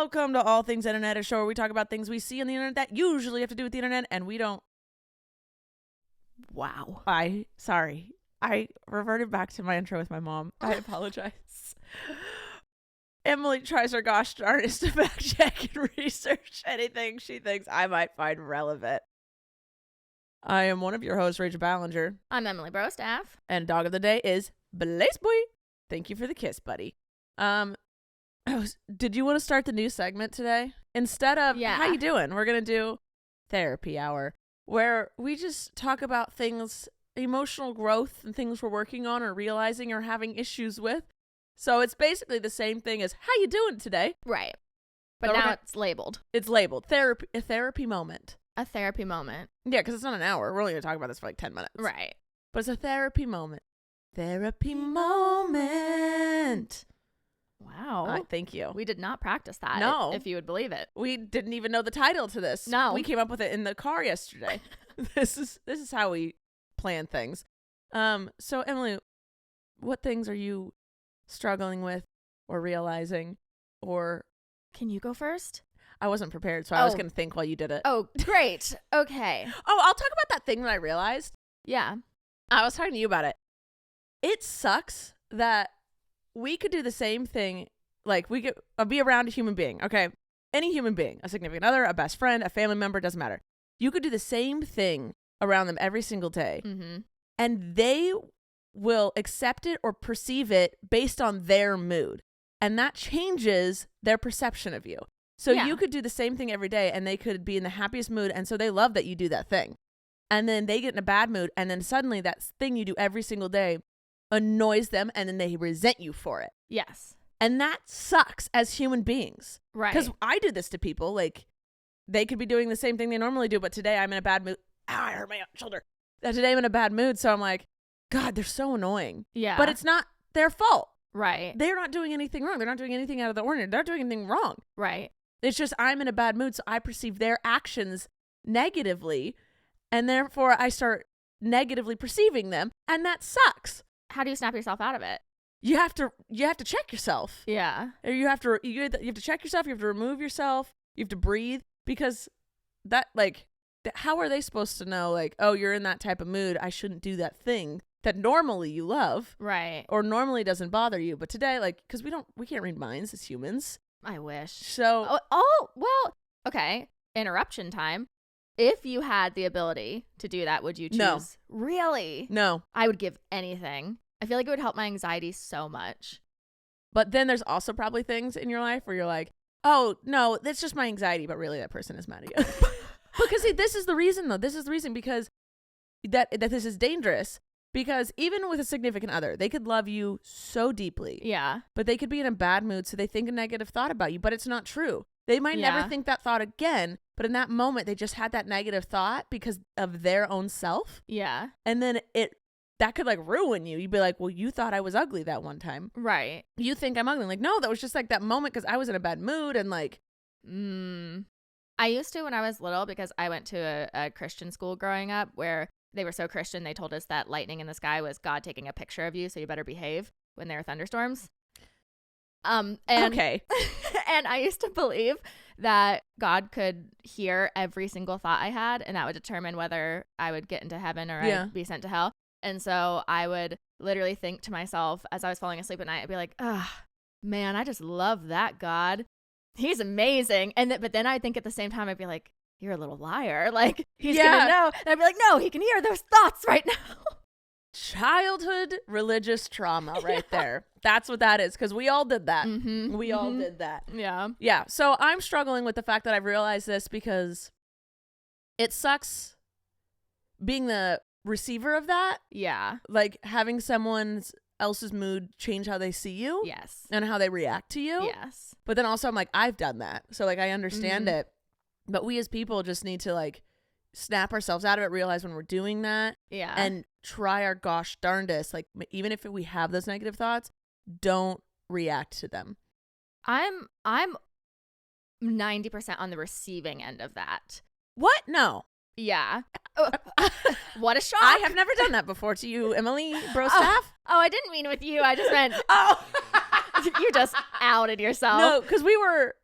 Welcome to All Things Internet, a show where we talk about things we see on the internet that usually have to do with the internet, and we don't. Wow. Sorry. I reverted back to my intro with my mom. I apologize. Emily tries her gosh darndest to fact check and research anything she thinks I might find relevant. I am one of your hosts, Rachel Ballinger. I'm Emily Brostaff. And dog of the day is Blaze Boy. Thank you for the kiss, buddy. Did you want to start the new segment today? Instead of, how you doing? We're going to do therapy hour, where we just talk about things, emotional growth and things we're working on or realizing or having issues with. So it's basically the same thing as, how you doing today? Right. But So now it's labeled. It's labeled a therapy moment. A therapy moment. Yeah, because it's not an hour. We're only going to talk about this for like 10 minutes. Right. But it's a therapy moment. Therapy moment. Wow. Thank you. We did not practice that. No. If you would believe it. We didn't even know the title to this. No. We came up with it in the car yesterday. This is how we plan things. So Emily, what things are you struggling with or realizing, or Can you go first? I wasn't prepared, so I was going to think while you did it. Oh, great. Okay. Oh, I'll talk about that thing that I realized. Yeah. I was talking to you about it. It sucks that we could do the same thing. Like, we could be around a human being, okay? Any human being, a significant other, a best friend, a family member, doesn't matter. You could do the same thing around them every single day, and they will accept it or perceive it based on their mood. And that changes their perception of you. So you could do the same thing every day, and they could be in the happiest mood, and so they love that you do that thing. And then they get in a bad mood, and then suddenly that thing you do every single day annoys them, and then they resent you for it. Yes. And that sucks as human beings. Right. Because I do this to people. Like, they could be doing the same thing they normally do, but today I'm in a bad mood. Ow, I hurt my shoulder. Today I'm in a bad mood, so I'm like, God, they're so annoying. Yeah. But it's not their fault. Right. They're not doing anything wrong. They're not doing anything out of the ordinary. They're not doing anything wrong. Right. It's just I'm in a bad mood, so I perceive their actions negatively, and therefore I start negatively perceiving them, and that sucks. How do you snap yourself out of it? You have to check yourself. Yeah. Or you have to check yourself, you have to remove yourself, you have to breathe, because that, like, how are they supposed to know, like, oh, you're in that type of mood, I shouldn't do that thing that normally you love. Right. Or normally doesn't bother you, but today, like, because we can't read minds as humans. I wish. So well, okay. Interruption time. If you had the ability to do that, would you choose? No. Really? No. I would give anything. I feel like it would help my anxiety so much. But then there's also probably things in your life where you're like, oh, no, that's just my anxiety, but really that person is mad at you. Because see, this is the reason, though. This is the reason, because that this is dangerous. Because even with a significant other, they could love you so deeply. Yeah. But they could be in a bad mood, so they think a negative thought about you, but it's not true. They might never think that thought again, but in that moment, they just had that negative thought because of their own self. Yeah. And then that could, like, ruin you. You'd be like, well, you thought I was ugly that one time. Right. You think I'm ugly. Like, no, that was just, like, that moment because I was in a bad mood and, like. I used to when I was little, because I went to a Christian school growing up where they were so Christian, they told us that lightning in the sky was God taking a picture of you, so you better behave when there are thunderstorms. Okay. And I used to believe that God could hear every single thought I had, and that would determine whether I would get into heaven or I'd be sent to hell. And so I would literally think to myself as I was falling asleep at night, I'd be like, man, I just love that God. He's amazing. But then I'd think at the same time, I'd be like, you're a little liar. Like, he's going to know. And I'd be like, no, he can hear those thoughts right now. Childhood religious trauma right there. That's what that is, because we all did that. We all did that. Yeah. Yeah. So I'm struggling with the fact that I've realized this, because it sucks being the receiver of that. Yeah. Like, having someone else's mood change how they see you. Yes. And how they react to you. Yes. But then also I'm like, I've done that. So, like, I understand it. But we as people just need to, like, snap ourselves out of it, realize when we're doing that. Yeah. And try our gosh darndest. Like, even if we have those negative thoughts, don't react to them. I'm 90% on the receiving end of that. What? No. Yeah. What a shock. I have never done that before to you, Emily Brostaff. Oh, I didn't mean with you. I just meant, Oh. you just outed yourself. No, because we were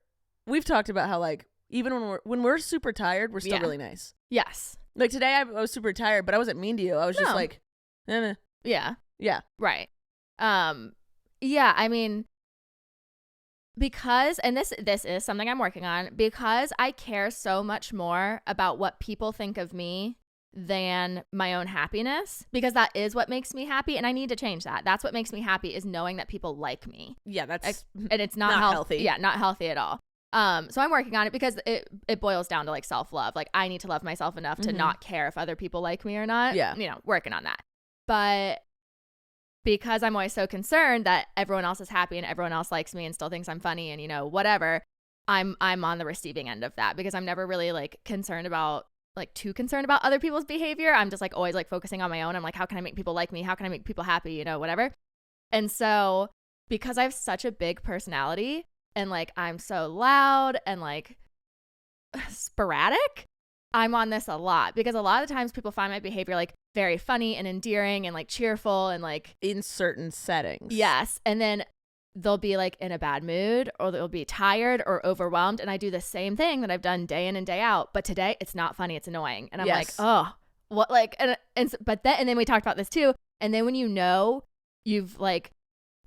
we've talked about how like even when we're super tired, we're still really nice. Yes. Like today I was super tired, but I wasn't mean to you. I was just like, yeah. Yeah. Right. Yeah, I mean, because, and this is something I'm working on, because I care so much more about what people think of me than my own happiness, because that is what makes me happy, and I need to change that. That's what makes me happy, is knowing that people like me. Yeah, that's and it's not healthy. Yeah, not healthy at all. So I'm working on it, because it boils down to like self-love. Like, I need to love myself enough to not care if other people like me or not. Yeah. You know, working on that. But because I'm always so concerned that everyone else is happy and everyone else likes me and still thinks I'm funny and, you know, whatever, I'm on the receiving end of that, because I'm never really like too concerned about other people's behavior. I'm just like always like focusing on my own. I'm like, how can I make people like me? How can I make people happy? You know, whatever. And so because I have such a big personality and like I'm so loud and like sporadic, I'm on this a lot, because a lot of the times people find my behavior like very funny and endearing and like cheerful and like in certain settings. Yes. And then they'll be like in a bad mood, or they'll be tired or overwhelmed. And I do the same thing that I've done day in and day out. But today it's not funny. It's annoying. And I'm like, oh, what? Like, and then we talked about this too. And then when you know you've like,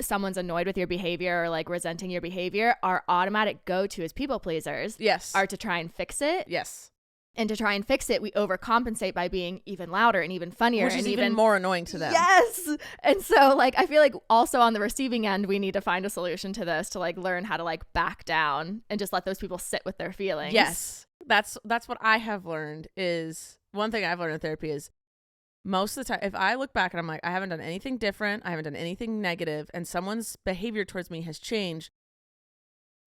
someone's annoyed with your behavior or like resenting your behavior, our automatic go-to as people pleasers are to try and fix it. Yes. And to try and fix it, we overcompensate by being even louder and even funnier. Which is and even more annoying to them. Yes. And so like, I feel like also on the receiving end, we need to find a solution to this, to like learn how to like back down and just let those people sit with their feelings. Yes. That's what I have learned. Is one thing I've learned in therapy is most of the time, if I look back and I'm like, I haven't done anything different, I haven't done anything negative, and someone's behavior towards me has changed,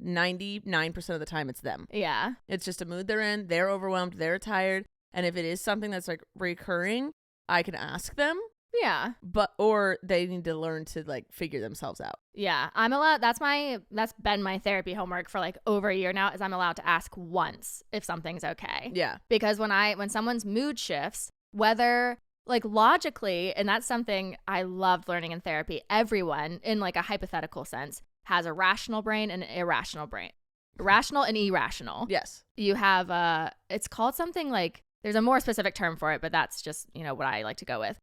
99% of the time it's them. Yeah. It's just a mood they're in. They're overwhelmed. They're tired. And if it is something that's like recurring, I can ask them. Yeah. Or they need to learn to like figure themselves out. Yeah. I'm allowed. That's been my therapy homework for like over a year now, is I'm allowed to ask once if something's okay. Yeah. Because when someone's mood shifts, whether like logically, and that's something I loved learning in therapy, everyone in like a hypothetical sense has a rational brain and an irrational brain. Rational and irrational. Yes. You have it's called something like, there's a more specific term for it, but that's just, you know, what I like to go with.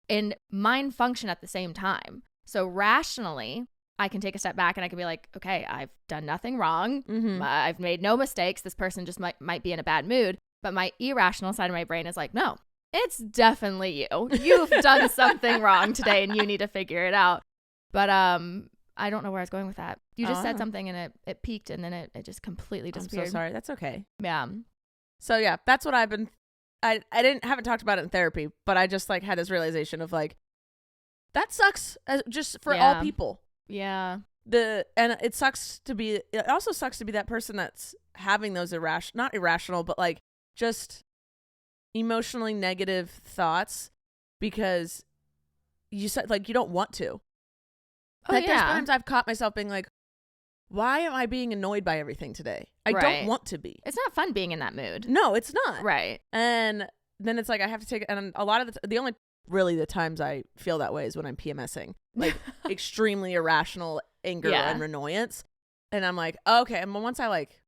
And mine function at the same time. So rationally, I can take a step back and I can be like, okay, I've done nothing wrong. Mm-hmm. I've made no mistakes. This person just might be in a bad mood. But my irrational side of my brain is like, no, it's definitely you. You've done something wrong today and you need to figure it out. But I don't know where I was going with that. You just said something and it peaked and then it just completely disappeared. I'm so sorry. That's okay. Yeah. So yeah, that's what I've been. I haven't talked about it in therapy, but I just like had this realization of like, that sucks just for all people. Yeah. And it also sucks to be that person that's having those not irrational, but like just emotionally negative thoughts, because you said like you don't want to. There's times I've caught myself being like, why am I being annoyed by everything today? I don't want to be. It's not fun being in that mood. No, it's not. Right. And then it's like I have to take it. And a lot of the only really the times I feel that way is when I'm PMSing, like extremely irrational anger and annoyance. And I'm like, okay. And once I like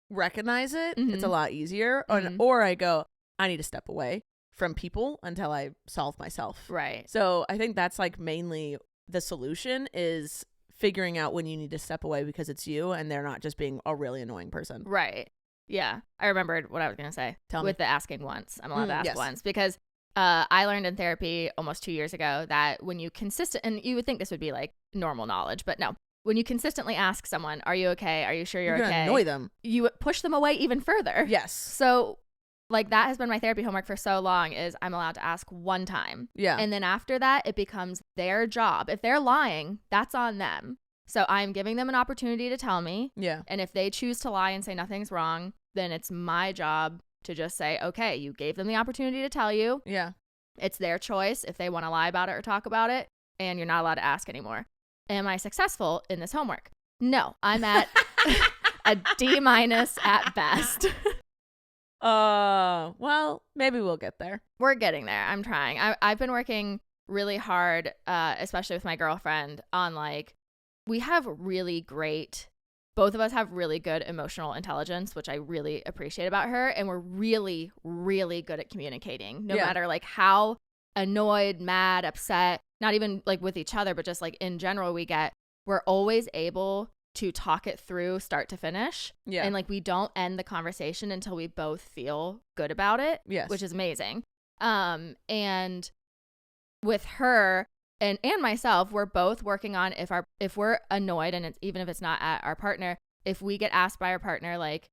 recognize it, it's a lot easier. Or I go, I need to step away from people until I solve myself. Right. So I think that's like mainly the solution, is figuring out when you need to step away because it's you and they're not just being a really annoying person. Right. Yeah. I remembered what I was going to say. Tell with me. the asking once. I'm allowed to ask once, because I learned in therapy almost 2 years ago that when you and you would think this would be like normal knowledge, but no. When you consistently ask someone, are you okay? Are you sure you're okay? Annoy them. You push them away even further. Yes. So like that has been my therapy homework for so long, is I'm allowed to ask one time. Yeah. And then after that, it becomes their job. If they're lying, that's on them. So I'm giving them an opportunity to tell me. Yeah. And if they choose to lie and say nothing's wrong, then it's my job to just say, okay, you gave them the opportunity to tell you. Yeah. It's their choice if they want to lie about it or talk about it, and you're not allowed to ask anymore. Am I successful in this homework? No, I'm at a D- at best. Well, maybe we'll get there. We're getting there. I'm trying. I've been working really hard, especially with my girlfriend, on like, we have really great both of us have really good emotional intelligence, which I really appreciate about her. And we're really, really good at communicating, no matter like how annoyed, mad, upset, not even like with each other, but just like in general we're always able to talk it through start to finish. Yeah. And like we don't end the conversation until we both feel good about it, which is amazing. And with her and myself, we're both working on if we're annoyed, and even if it's not at our partner, if we get asked by our partner, like,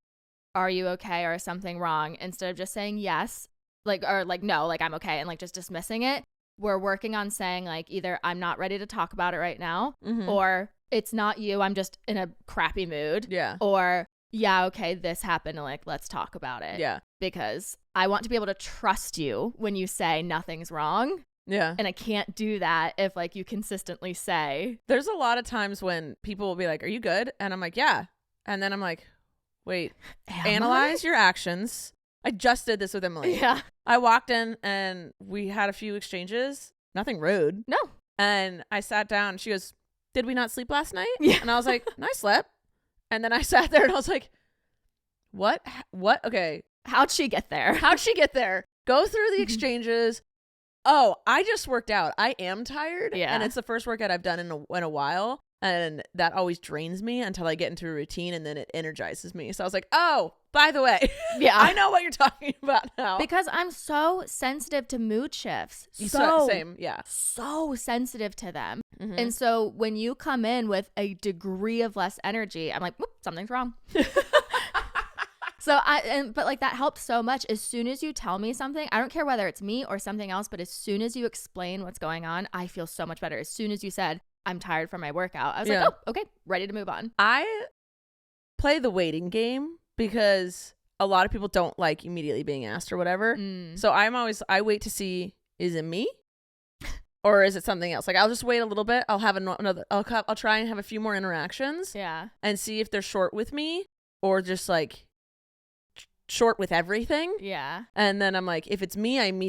are you okay, or is something wrong, instead of just saying yes, like, or like, no, like I'm okay, and like just dismissing it, we're working on saying like either I'm not ready to talk about it right now, or it's not you, I'm just in a crappy mood, or yeah, okay, this happened, and like let's talk about it, because I want to be able to trust you when you say nothing's wrong. Yeah. And I can't do that if like you consistently say. There's a lot of times when people will be like, are you good? And I'm like, yeah. And then I'm like, wait, analyze your actions. I just did this with Emily. Yeah. I walked in and we had a few exchanges. Nothing rude. No. And I sat down and she goes, did we not sleep last night? Yeah. And I was like, no, I slept. And then I sat there and I was like, what? Okay. How'd she get there? Go through the exchanges. Oh, I just worked out. I am tired. Yeah. And it's the first workout I've done in a while. And that always drains me until I get into a routine, and then it energizes me. So I was like, oh, by the way, I know what you're talking about now. Because I'm so sensitive to mood shifts. Same. Yeah. So sensitive to them. Mm-hmm. And so when you come in with a degree of less energy, I'm like, whoop, something's wrong. But like that helps so much. As soon as you tell me something, I don't care whether it's me or something else, but as soon as you explain what's going on, I feel so much better. As soon as you said, I'm tired from my workout, I was like, oh, okay, ready to move on. I play the waiting game because a lot of people don't like immediately being asked or whatever. So I wait to see, is it me? Or is it something else? Like I'll just wait a little bit. I'll have another, I'll try and have a few more interactions. Yeah. And see if they're short with me or just like short with everything. Yeah. And then I'm like, if it's me, I'm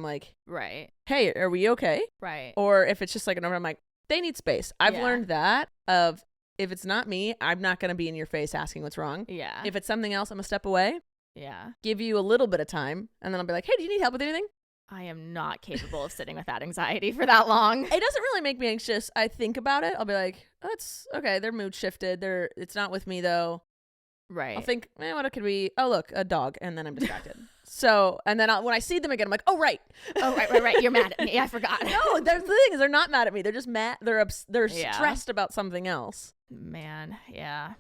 like, right. Hey, are we okay? Right. Or if it's just like I'm like, they need space. I've learned that of if it's not me, I'm not going to be in your face asking what's wrong. Yeah. If it's something else, I'm going to step away. Yeah. Give you a little bit of time. And then I'll be like, hey, do you need help with anything? I am not capable of sitting with that anxiety for that long. It doesn't really make me anxious. I think about it. I'll be like, oh, that's okay. Their mood shifted. It's not with me though. Right. I'll think, what it could be. Oh, look, a dog. And then I'm distracted. So, and then when I see them again, I'm like, oh, right. Oh, right. You're mad at me. I forgot. No, the thing is they're not mad at me. They're just mad. They're stressed about something else. Man, yeah.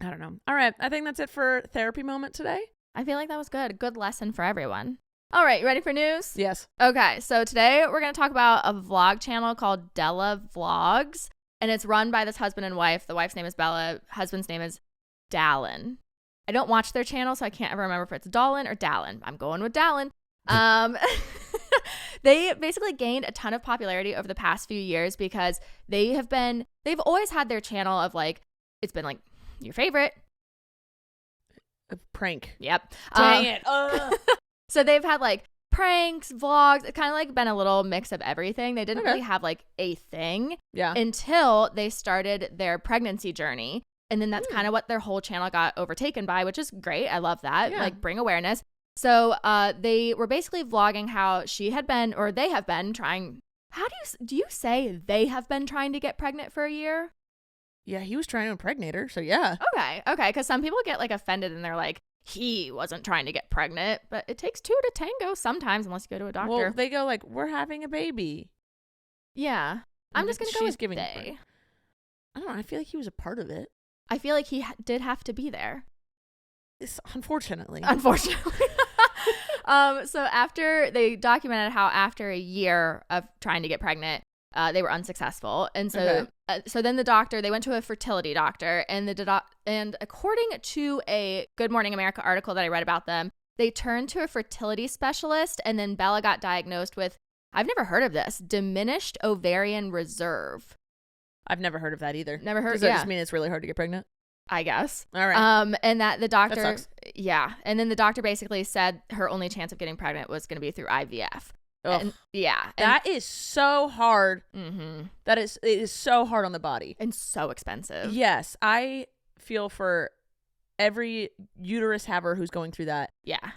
I don't know. All right. I think that's it for therapy moment today. I feel like that was good. Good lesson for everyone. All right. You ready for news? Yes. Okay. So today we're going to talk about a vlog channel called Della Vlogs. And it's run by this husband and wife. The wife's name is Bella. Husband's name is Dallin. I don't watch their channel, so I can't ever remember if it's Dallin or Dallin. I'm going with Dallin. They basically gained a ton of popularity over the past few years because they've always had their channel of like, it's been like your favorite. A prank. Yep. Dang it. So they've had like pranks, vlogs. It's kind of like been a little mix of everything. They didn't really have like a thing until they started their pregnancy journey. And then that's kind of what their whole channel got overtaken by, which is great. I love that. Yeah. Like bring awareness. So they were basically vlogging how they have been trying. How do you say they have been trying to get pregnant for a year? Yeah, he was trying to impregnate her. So yeah. Okay. Because some people get like offended and they're like, he wasn't trying to get pregnant. But it takes two to tango sometimes unless you go to a doctor. Well, they go like, we're having a baby. Yeah. I'm just going to go with they. I don't know. I feel like he was a part of it. I feel like he did have to be there. Unfortunately. So after they documented how after a year of trying to get pregnant, they were unsuccessful. And so so then they went to a fertility doctor, and and according to a Good Morning America article that I read about them, they turned to a fertility specialist, and then Bella got diagnosed with, I've never heard of this, diminished ovarian reserve. I've never heard of that either. Never heard. Does that just mean it's really hard to get pregnant? I guess. All right. And that the doctor, that sucks. Yeah. And then the doctor basically said her only chance of getting pregnant was going to be through IVF. And, yeah. That is so hard. Mm-hmm. It is so hard on the body. And so expensive. Yes. I feel for every uterus haver who's going through that. Yeah.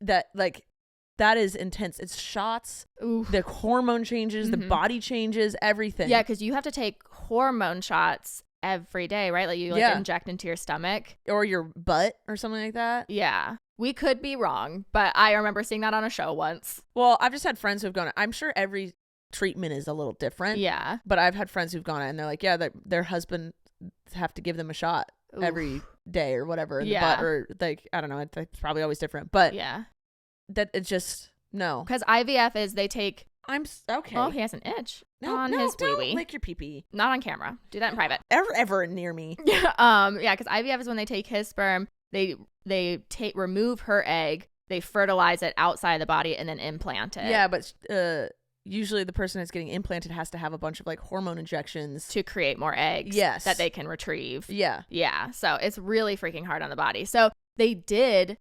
That is intense. It's shots, Oof. the hormone changes, the body changes, everything. Yeah, because you have to take hormone shots every day, right? Like you inject into your stomach. Or your butt or something like that. Yeah. We could be wrong, but I remember seeing that on a show once. Well, I've just had friends who've gone. I'm sure every treatment is a little different. Yeah. But I've had friends who've gone and they're like, yeah, their husband have to give them a shot every day or whatever in the butt, or like, I don't know. It's probably always different. But yeah. That it's just no, because IVF is they take. Okay. Oh, he has an itch on his wee-wee. Lick your pee-pee. Not on camera. Do that in private. Ever near me. Yeah. Because IVF is when they take his sperm, they remove her egg, they fertilize it outside the body, and then implant it. Yeah, but usually the person that's getting implanted has to have a bunch of like hormone injections to create more eggs. Yes. That they can retrieve. Yeah. Yeah. So it's really freaking hard on the body. So they did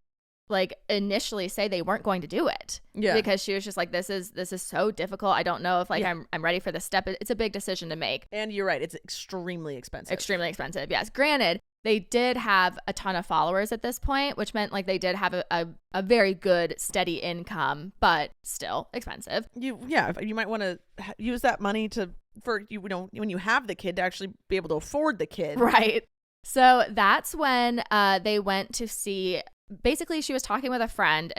like initially say they weren't going to do it. Yeah. Because she was just like, this is so difficult. I don't know if like I'm ready for this step. It's a big decision to make. And you're right. It's extremely expensive. Extremely expensive. Yes. Granted, they did have a ton of followers at this point, which meant like they did have a very good steady income, but still expensive. You might want to use that money for when you have the kid to actually be able to afford the kid. Right. So that's when they went to see. Basically, she was talking with a friend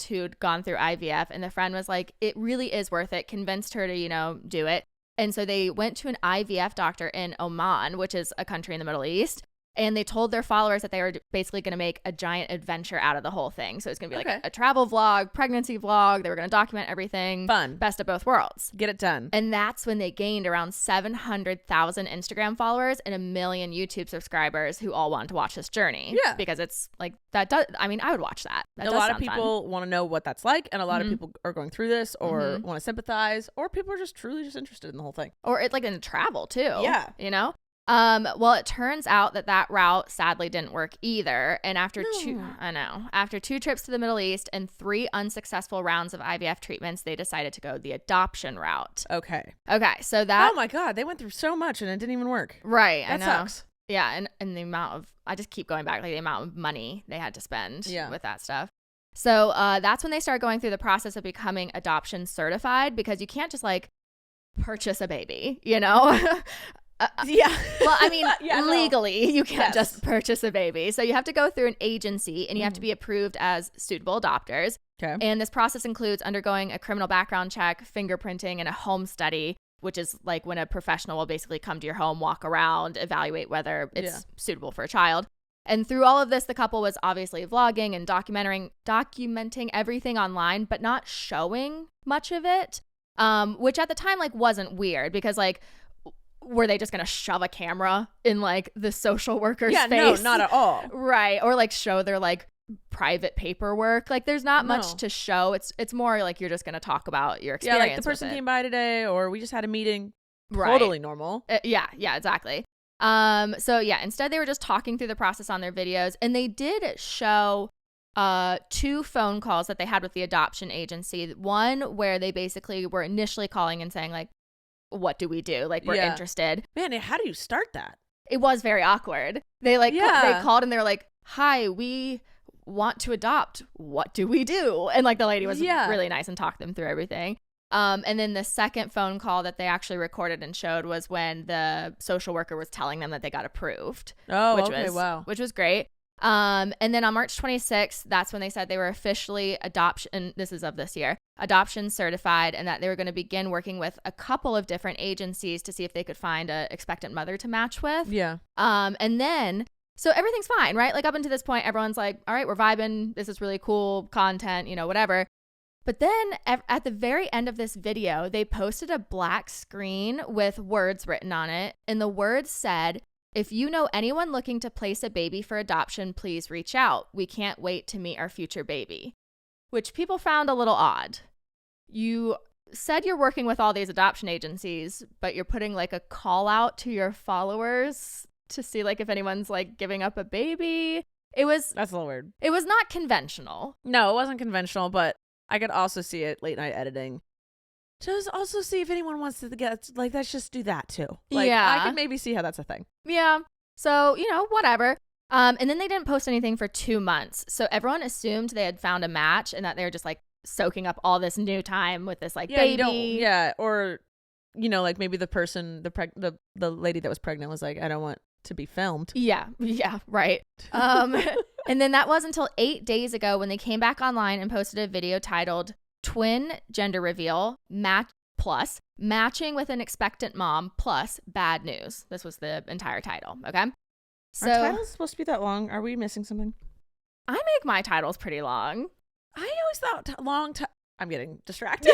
who'd gone through IVF, and the friend was like, it really is worth it, convinced her to, do it. And so they went to an IVF doctor in Oman, which is a country in the Middle East. And they told their followers that they were basically going to make a giant adventure out of the whole thing. So it's going to be like a travel vlog, pregnancy vlog. They were going to document everything. Fun. Best of both worlds. Get it done. And that's when they gained around 700,000 Instagram followers and 1 million YouTube subscribers who all wanted to watch this journey. Yeah. Because it's like, I would watch that. A lot of people want to know what that's like. And a lot of people are going through this or want to sympathize, or people are just truly just interested in the whole thing. Or it's like in travel too. Yeah. Well, it turns out that route sadly didn't work either. And after two trips to the Middle East and 3 unsuccessful rounds of IVF treatments, they decided to go the adoption route. Okay. So that. Oh my God. They went through so much and it didn't even work. Right. That sucks. Yeah. And the amount of, I just keep going back, like the amount of money they had to spend with that stuff. So that's when they started going through the process of becoming adoption certified, because you can't just like purchase a baby, Yeah. Well, I mean, legally, you can't just purchase a baby. So you have to go through an agency and you have to be approved as suitable adopters. Okay. And this process includes undergoing a criminal background check, fingerprinting, and a home study, which is like when a professional will basically come to your home, walk around, evaluate whether it's suitable for a child. And through all of this, the couple was obviously vlogging and documenting everything online, but not showing much of it, which at the time like wasn't weird, because like, were they just going to shove a camera in like the social worker's face? No, not at all. Right. Or like show their like private paperwork. Like there's not much to show. It's more like you're just going to talk about your experience. Yeah, like the person came by today, or we just had a meeting. Right. Totally normal. Yeah, exactly. Instead they were just talking through the process on their videos, and they did show 2 phone calls that they had with the adoption agency. One where they basically were initially calling and saying like, what do we do? Like, we're interested. Man, how do you start that? It was very awkward. They they called and they were like, hi, we want to adopt. What do we do? And like the lady was really nice and talked them through everything. And then the second phone call that they actually recorded and showed was when the social worker was telling them that they got approved. Oh, Which was great. And then on March 26th, that's when they said they were officially adoption certified, and that they were going to begin working with a couple of different agencies to see if they could find a expectant mother to match with. Yeah. And then, so everything's fine, right? Like up until this point, everyone's like, all right, we're vibing. This is really cool content, whatever. But then at the very end of this video, they posted a black screen with words written on it. And the words said, if you know anyone looking to place a baby for adoption, please reach out. We can't wait to meet our future baby. Which people found a little odd. You said you're working with all these adoption agencies, but you're putting like a call out to your followers to see like if anyone's like giving up a baby. That's a little weird. It was not conventional. No, it wasn't conventional, but I could also see it late night editing. Just also see if anyone wants to get, like, let's just do that too. Like, I could maybe see how that's a thing. Yeah. So, whatever. And then they didn't post anything for 2 months. So everyone assumed they had found a match and that they were just like soaking up all this new time with this like baby. Or like maybe the person, the lady that was pregnant was like, I don't want to be filmed. Yeah, right. And then that was until 8 days ago when they came back online and posted a video titled Twin Gender Reveal Matching with an Expectant Mom plus Bad News. This was the entire title, okay? So, are titles supposed to be that long? Are we missing something? I make my titles pretty long. I always thought I'm getting distracted.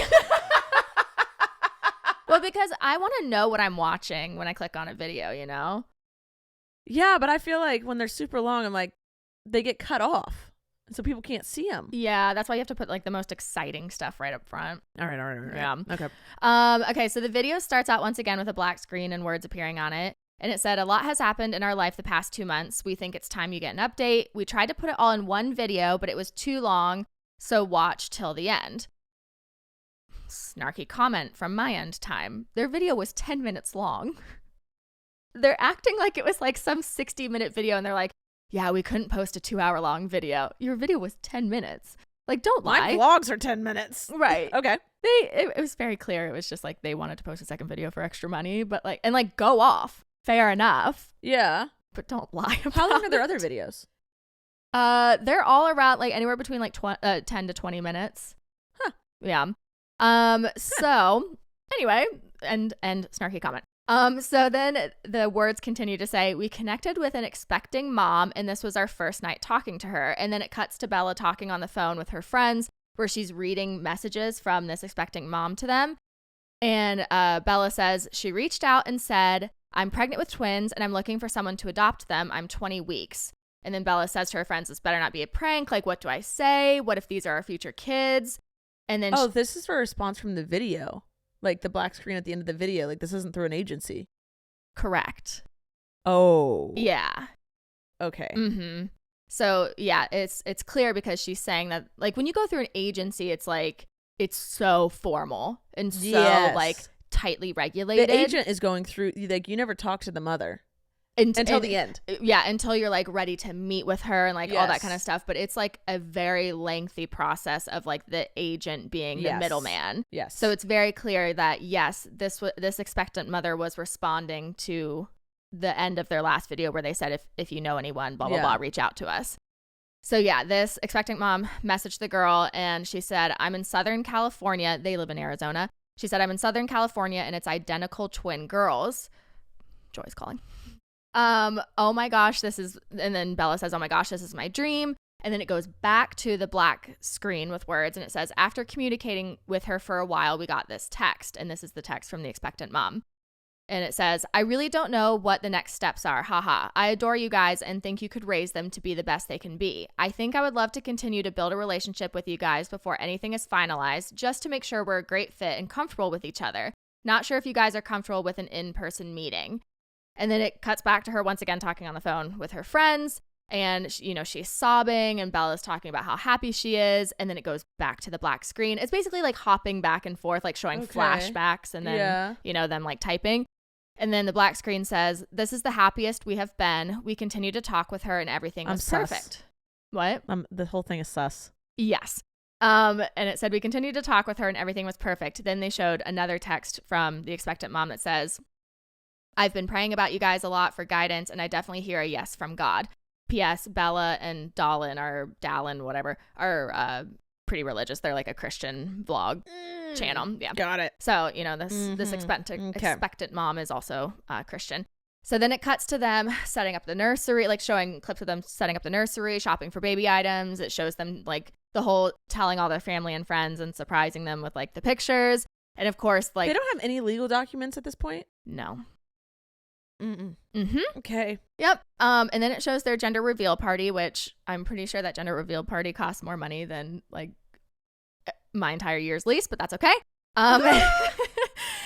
Well, because I want to know what I'm watching when I click on a video, Yeah, but I feel like when they're super long, I'm like, they get cut off. So people can't see them. Yeah, that's why you have to put like the most exciting stuff right up front. All right. Yeah. Okay. Okay, so the video starts out once again with a black screen and words appearing on it. And it said, a lot has happened in our life the past 2 months. We think it's time you get an update. We tried to put it all in one video, but it was too long. So watch till the end. Snarky comment from my end time. Their video was 10 minutes long. They're acting like it was like some 60-minute video. And they're like, yeah, we couldn't post a 2-hour-long video. Your video was 10 minutes. Like, don't lie. My vlogs are 10 minutes. Right. Okay. It was very clear. It was just like they wanted to post a second video for extra money, but go off. Fair enough. Yeah. But don't lie about How long are their it. other videos? They're all around like anywhere between like 10 to 20 minutes. Huh. Yeah. So anyway, and snarky comment. So then the words continue to say, we connected with an expecting mom, and this was our first night talking to her. And then it cuts to Bella talking on the phone with her friends, where she's reading messages from this expecting mom to them. And Bella says she reached out and said, I'm pregnant with twins and I'm looking for someone to adopt them. I'm 20 weeks. And then Bella says to her friends, this better not be a prank. Like, what do I say? What if these are our future kids? And then this is a response from the video. Like the black screen at the end of the video. Like this isn't through an agency. Correct. Oh. Yeah. Okay. Mm-hmm. So yeah, it's clear because she's saying that like when you go through an agency, it's like it's so formal and so like tightly regulated. The agent is going through like you never talk to the mother until the end. Yeah, until you're like ready to meet with her and like all that kind of stuff. But it's like a very lengthy process of like the agent being the middleman. Yes. So it's very clear that yes, this expectant mother was responding to the end of their last video where they said if you know anyone, blah blah blah, reach out to us. So yeah, this expectant mom messaged the girl and she said, I'm in Southern California. They live in Arizona. She said, I'm in Southern California and it's identical twin girls. Joy's calling. Oh my gosh, and then Bella says, oh my gosh, this is my dream. And then it goes back to the black screen with words and it says, after communicating with her for a while, we got this text. And this is the text from the expectant mom. And it says, I really don't know what the next steps are. Haha. I adore you guys and think you could raise them to be the best they can be. I think I would love to continue to build a relationship with you guys before anything is finalized, just to make sure we're a great fit and comfortable with each other. Not sure if you guys are comfortable with an in-person meeting. And then it cuts back to her once again talking on the phone with her friends. And, she's sobbing and Bella's talking about how happy she is. And then it goes back to the black screen. It's basically like hopping back and forth, like showing flashbacks and then, them like typing. And then the black screen says, this is the happiest we have been. We continue to talk with her and everything was perfect. What? The whole thing is sus. Yes. And it said, we continued to talk with her and everything was perfect. Then they showed another text from the expectant mom that says, I've been praying about you guys a lot for guidance and I definitely hear a yes from God. P.S. Bella and Dallin are pretty religious. They're like a Christian vlog channel. Yeah. Got it. So, this expectant mom is also Christian. So then it cuts to them setting up the nursery, like showing clips of them setting up the nursery, shopping for baby items. It shows them like the whole telling all their family and friends and surprising them with like the pictures. And of course, like they don't have any legal documents at this point? No. Okay. Yep. And then it shows their gender reveal party, which I'm pretty sure that gender reveal party costs more money than like my entire year's lease, but that's okay.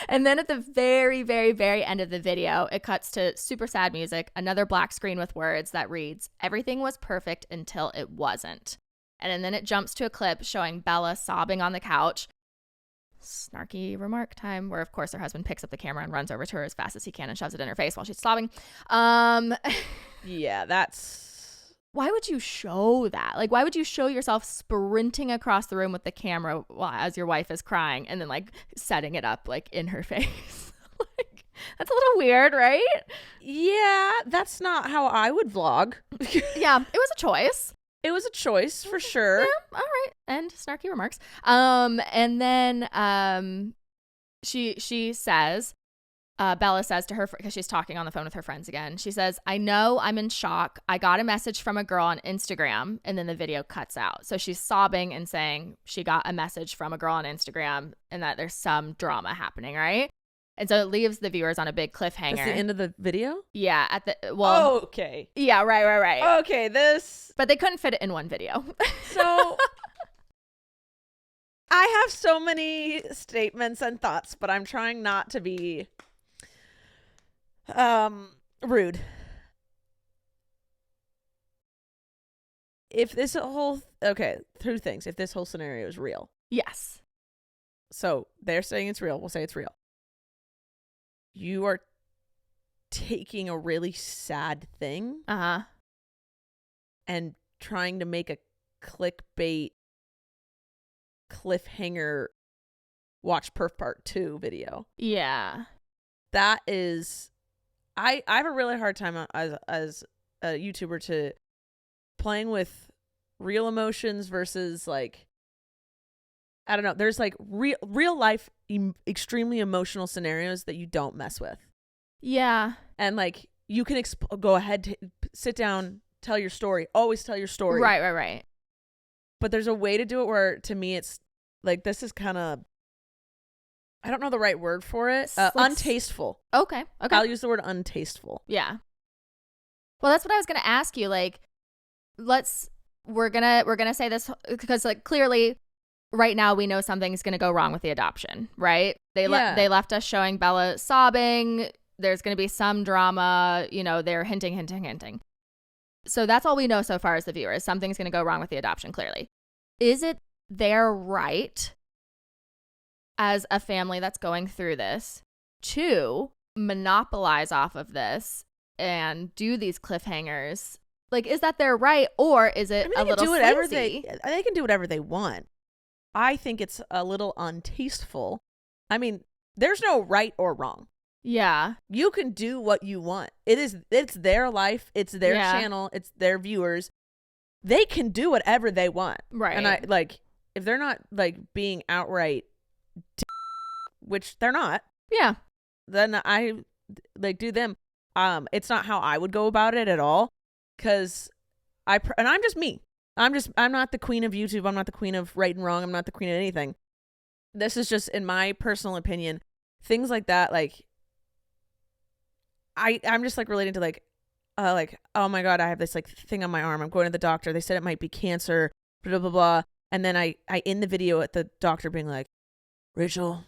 And then at the very, very, very end of the video, it cuts to super sad music, another black screen with words that reads, everything was perfect until it wasn't. And then it jumps to a clip showing Bella sobbing on the couch. snarky remark time, where of course her husband picks up the camera and runs over to her as fast as he can and shoves it in her face while she's sobbing. Yeah, that's... Why would you show that? Like, why would you show yourself sprinting across the room with the camera while as your wife is crying and then like setting it up like in her face? Like, that's a little weird, right? Yeah, that's not how I would vlog. Yeah, it was a choice. It was a choice for sure. Yeah, all right. And snarky remarks. And then she says, Bella says to her, because she's talking on the phone with her friends again, she says, I know I'm in shock. I got a message from a girl on Instagram, and then the video cuts out. So she's sobbing and saying she got a message from a girl on Instagram and that there's some drama happening, right? And so it leaves the viewers on a big cliffhanger. That's the end of the video? Yeah. At the, well. Okay. Yeah, right. Okay, this. But they couldn't fit it in one video. So I have so many statements and thoughts, but I'm trying not to be rude. If this whole, okay, two things. If this whole scenario is real. Yes. So they're saying it's real. We'll say it's real. You are taking a really sad thing and trying to make a clickbait cliffhanger watch Perf Part 2 video. Yeah. That is, I have a really hard time as a YouTuber to playing with real emotions versus like, I don't know. There's like real life, extremely emotional scenarios that you don't mess with. Yeah. And like you can go ahead, sit down, tell your story. Always tell your story. Right. But there's a way to do it where, to me, it's like this is kind of, I don't know the right word for it. Untasteful. Okay. I'll use the word untasteful. Yeah. Well, that's what I was gonna ask you. Like, we're gonna say this because like clearly. Right now, we know something's going to go wrong with the adoption, right? They left us showing Bella sobbing. There's going to be some drama. You know, they're hinting. So that's all we know so far as the viewers. Something's going to go wrong with the adoption, clearly. Is it their right as a family that's going through this to monopolize off of this and do these cliffhangers? Like, is that their right, or is it a little sleazy? They can do whatever they want. I think it's a little untasteful. I mean, there's no right or wrong. Yeah. You can do what you want. It's their life. It's their channel. It's their viewers. They can do whatever they want. Right. And I like, if they're not like being outright, which they're not. Yeah. Then I like do them. It's not how I would go about it at all. 'Cause and I'm just me. I'm not the queen of YouTube. I'm not the queen of right and wrong. I'm not the queen of anything. This is just, in my personal opinion, things like that. Like, I'm just like relating to like, oh my God, I have this like thing on my arm. I'm going to the doctor. They said it might be cancer, blah, blah, blah. And then I end the video at the doctor being like, Rachel,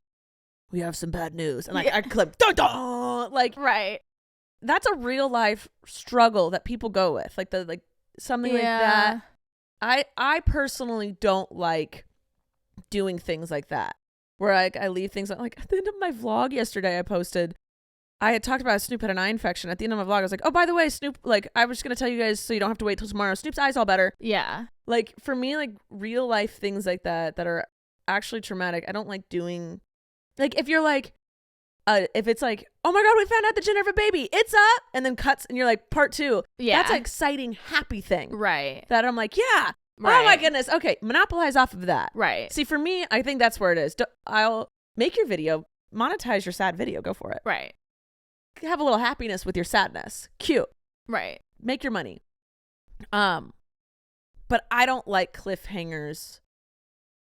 we have some bad news. And like, I clip, dun, dun, like, right. That's a real life struggle that people go with. Like something like that. I personally don't like doing things like that, where I leave things like at the end of my vlog yesterday, I had talked about Snoop had an eye infection. At the end of my vlog, I was like, oh, by the way, Snoop, like, I was just going to tell you guys so you don't have to wait till tomorrow. Snoop's eye's all better. Yeah. Like, for me, like, real life things like that are actually traumatic, I don't like doing. Like, if you're like, if it's like, oh my God, we found out that Jen have a baby, it's up, and then cuts, and you're like, part 2. Yeah. That's an exciting, happy thing. Right. That I'm like, yeah. Right. Oh my goodness. Okay. Monopolize off of that. Right. See, for me, I think that's where it is. I'll make your video, monetize your sad video, go for it. Right. Have a little happiness with your sadness. Cute. Right. Make your money. But I don't like cliffhangers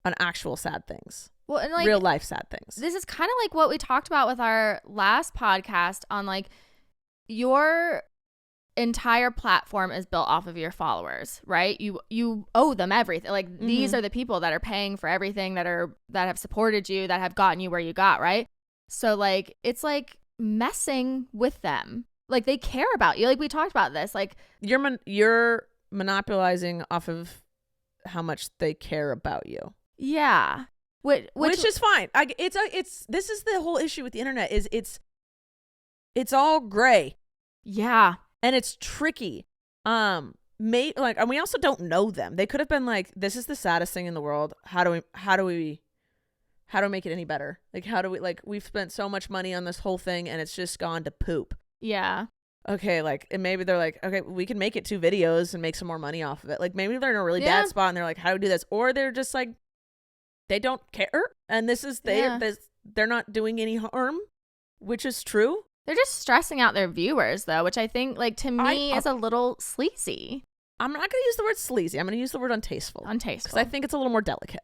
on actual sad things. Well, and like real life sad things. This is kind of like what we talked about with our last podcast on like your entire platform is built off of your followers, right? You owe them everything. Like these are the people that are paying for everything, that have supported you, that have gotten you where you got, right? So like it's like messing with them. Like they care about you. Like we talked about this. Like you're monopolizing off of how much they care about you. Yeah. which is fine. This is the whole issue with the internet is it's all gray. Yeah. And it's tricky. And we also don't know them. They could have been like, this is the saddest thing in the world. How do we make it any better? Like, how do we, like, we've spent so much money on this whole thing and it's just gone to poop. Yeah. Okay, like, and maybe they're like, okay, we can make it 2 videos and make some more money off of it. Like, maybe they're in a really bad spot and they're like, how do we do this? Or they're just like, they don't care. And this is, they're not doing any harm, which is true. They're just stressing out their viewers, though, which I think, like, to me is a little sleazy. I'm not going to use the word sleazy. I'm going to use the word untasteful. Untasteful. Because I think it's a little more delicate.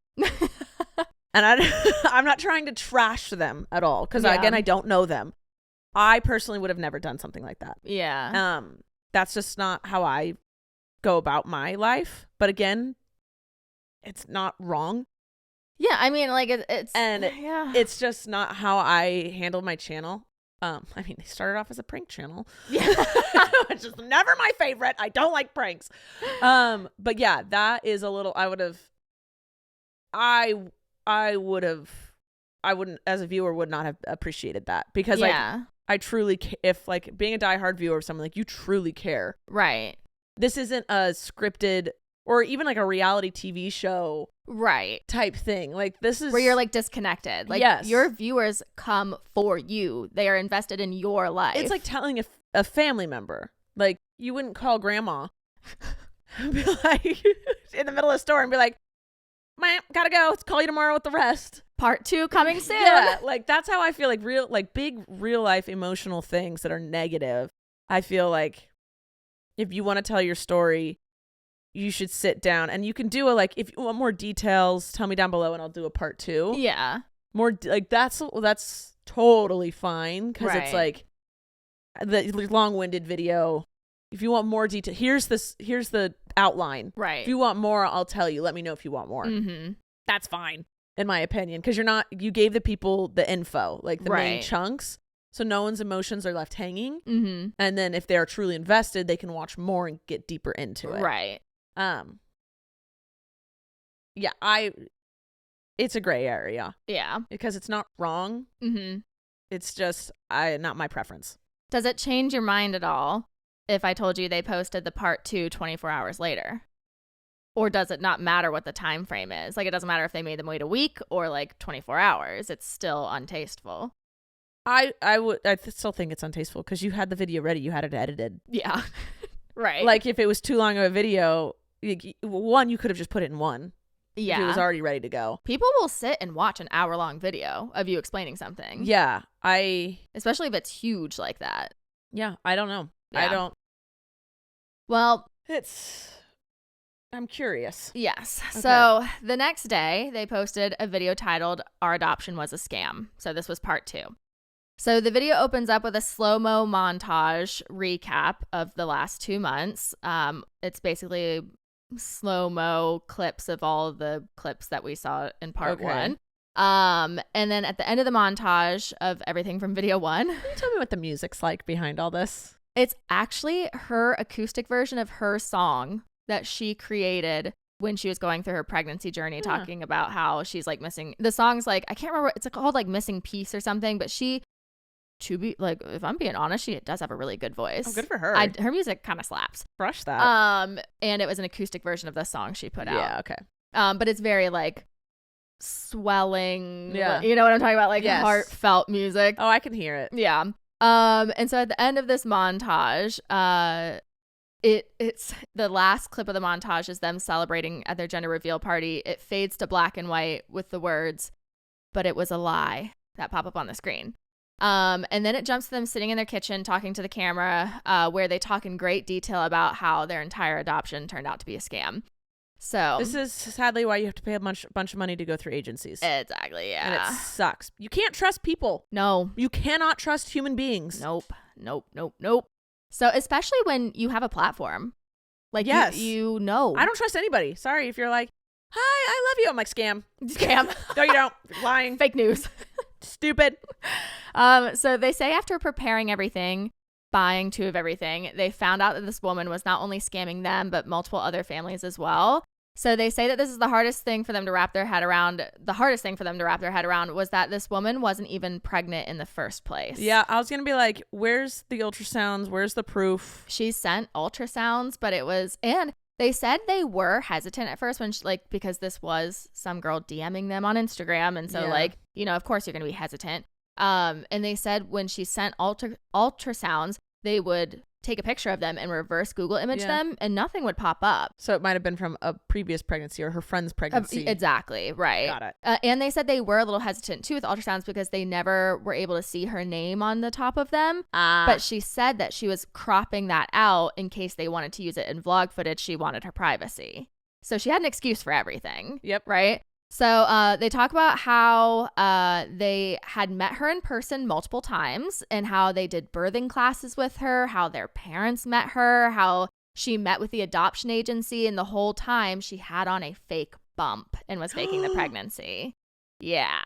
And I'm not trying to trash them at all. Because, again, I don't know them. I personally would have never done something like that. Yeah. That's just not how I go about my life. But, again, it's not wrong. Yeah, I mean, like, it's just not how I handle my channel. I mean, they started off as a prank channel, which is never my favorite. I don't like pranks. But yeah, that is a little. I wouldn't, as a viewer, would not have appreciated that because like I truly, if like being a diehard viewer of someone, like you truly care, right? This isn't a scripted or even like a reality TV show. Right. Type thing. Like this is where you're like disconnected. Like your viewers come for you. They are invested in your life. It's like telling a family member. Like you wouldn't call grandma and be like in the middle of the store and be like, "Man, gotta go. Let's call you tomorrow with the rest." Part 2 coming soon. Yeah, like that's how I feel. Like big real life emotional things that are negative. I feel like if you want to tell your story, you should sit down and you can do if you want more details, tell me down below and I'll do a part 2. Yeah. More like that's totally fine because it's like the long-winded video. If you want more detail, here's the outline. Right. If you want more, I'll tell you. Let me know if you want more. Mm-hmm. That's fine in my opinion because you gave the people the info, like the main chunks. So no one's emotions are left hanging. Mm-hmm. And then if they're truly invested, they can watch more and get deeper into it. Right. It's a gray area. Yeah. Because it's not wrong. Mm-hmm. It's just not my preference. Does it change your mind at all if I told you they posted the part 2 24 hours later? Or does it not matter what the time frame is? Like it doesn't matter if they made them wait a week or like 24 hours. It's still untasteful. I still think it's untasteful because you had the video ready. You had it edited. Yeah. Right. Like if it was too long of a video, one, you could have just put it in one. Yeah. If it was already ready to go. People will sit and watch an hour-long video of you explaining something. Yeah. Especially if it's huge like that. Yeah. I don't know. Yeah. Well. I'm curious. Yes. Okay. So the next day, they posted a video titled, "Our Adoption Was a Scam." So this was part 2. So the video opens up with a slow-mo montage recap of the last 2 months. It's basically slow-mo clips of all of the clips that we saw in part 1. And then at the end of the montage of everything from video 1. Can you tell me what the music's like behind all this? It's actually her acoustic version of her song that she created when she was going through her pregnancy journey, talking about how she's like missing. The song's like, I can't remember. It's called like Missing Piece or something, but to be like, if I'm being honest, she does have a really good voice. Oh, good for her. Her music kind of slaps. Crush that. And it was an acoustic version of the song she put out. Yeah, okay. But it's very like swelling. Yeah. You know what I'm talking about? Like heartfelt music. Oh, I can hear it. Yeah. And so at the end of this montage, it's the last clip of the montage is them celebrating at their gender reveal party. It fades to black and white with the words, "But it was a lie," that pop up on the screen. And then it jumps to them sitting in their kitchen talking to the camera, where they talk in great detail about how their entire adoption turned out to be a scam. So this is sadly why you have to pay a bunch of money to go through agencies. Exactly, yeah. And it sucks. You can't trust people. No. You cannot trust human beings. Nope. So especially when you have a platform. Like, yes. you know. I don't trust anybody. Sorry if you're like, "Hi, I love you." I'm like, scam. No, you don't. You're lying. Fake news. Stupid. So they say after preparing everything, buying 2 of everything, they found out that this woman was not only scamming them, but multiple other families as well. So they say that this is the hardest thing for them to wrap their head around. The hardest thing for them to wrap their head around was that this woman wasn't even pregnant in the first place. Yeah, I was going to be like, where's the ultrasounds? Where's the proof? She sent ultrasounds, but it was, and they said they were hesitant at first when she, like, because this was some girl DMing them on Instagram. And so like, you know, of course you're going to be hesitant. And they said when she sent ultrasounds, they would take a picture of them and reverse Google image them and nothing would pop up. So it might have been from a previous pregnancy or her friend's pregnancy. Exactly. Right. Got it. And they said they were a little hesitant too with ultrasounds because they never were able to see her name on the top of them. But she said that she was cropping that out in case they wanted to use it in vlog footage. She wanted her privacy. So she had an excuse for everything. Yep. Right. So they talk about how they had met her in person multiple times and how they did birthing classes with her, how their parents met her, how she met with the adoption agency, and the whole time she had on a fake bump and was faking the pregnancy. Yeah.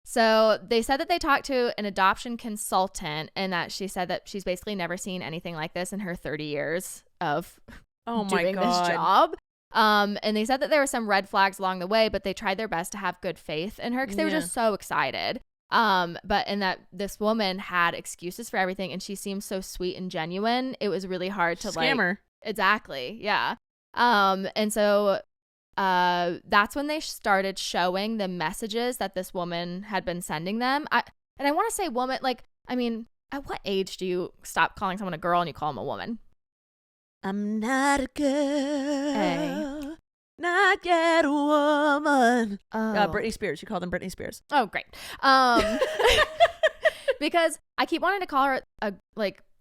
So they said that they talked to an adoption consultant and that she said that she's basically never seen anything like this in her 30 years of doing this job. And they said that there were some red flags along the way, but they tried their best to have good faith in her because they were just so excited. And that this woman had excuses for everything and she seemed so sweet and genuine. It was really hard to Scammer. Exactly. Yeah. And so that's when they started showing the messages that this woman had been sending them. I want to say woman, like, I mean, at what age do you stop calling someone a girl and you call them a woman? I'm not a girl, not yet a woman. Britney Spears. You call them Britney Spears. Oh, great. Because I keep wanting to call her I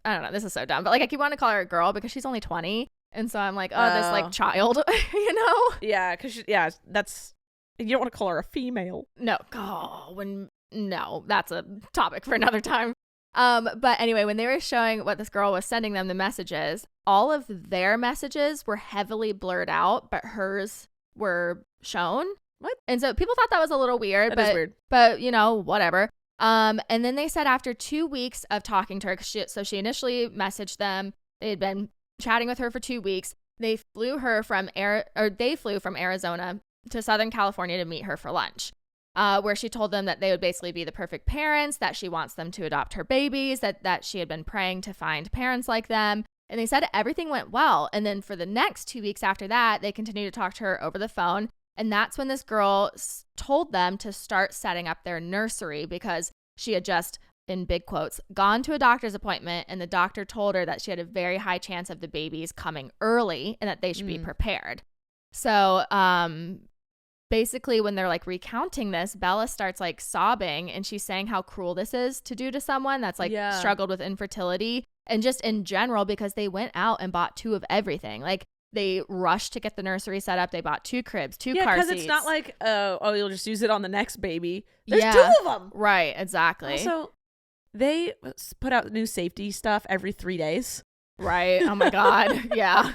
don't know, this is so dumb, but like I keep wanting to call her a girl because she's only 20. And so I'm like, this like child, you know? Yeah, because that's, you don't want to call her a female. No, that's a topic for another time. But anyway, when they were showing what this girl was sending them, the messages, all of their messages were heavily blurred out, but hers were shown. What? And so people thought that was a little weird. That is weird. But, you know, whatever. And then they said after 2 weeks of talking to her, so she initially messaged them. They had been chatting with her for 2 weeks. They flew from Arizona to Southern California to meet her for lunch. Where she told them that they would basically be the perfect parents, that she wants them to adopt her babies, that she had been praying to find parents like them. And they said everything went well. And then for the next 2 weeks after that, they continued to talk to her over the phone. And that's when this girl told them to start setting up their nursery because she had just, in big quotes, gone to a doctor's appointment. And the doctor told her that she had a very high chance of the babies coming early and that they should be prepared. So, basically, when they're like recounting this, Bella starts like sobbing and she's saying how cruel this is to do to someone that's like struggled with infertility and just in general because they went out and bought 2 of everything. Like they rushed to get the nursery set up. They bought 2 cribs, 2 car seats. Yeah, because it's not like, you'll just use it on the next baby. There's 2 of them. Right, exactly. Also, they put out new safety stuff every 3 days. Right. Oh my God. Yeah.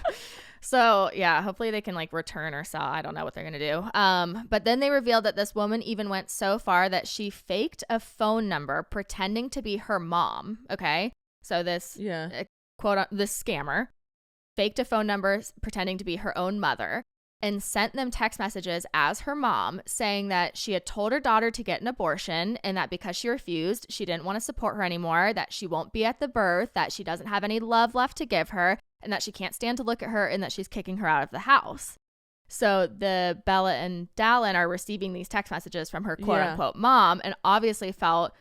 So, yeah, hopefully they can like return or sell. I don't know what they're going to do. But then they revealed that this woman even went so far that she faked a phone number pretending to be her mom. Okay. So this this scammer faked a phone number pretending to be her own mother and sent them text messages as her mom saying that she had told her daughter to get an abortion and that because she refused, she didn't want to support her anymore, that she won't be at the birth, that she doesn't have any love left to give her, and that she can't stand to look at her and that she's kicking her out of the house. So the Bella and Della are receiving these text messages from her quote unquote mom and obviously felt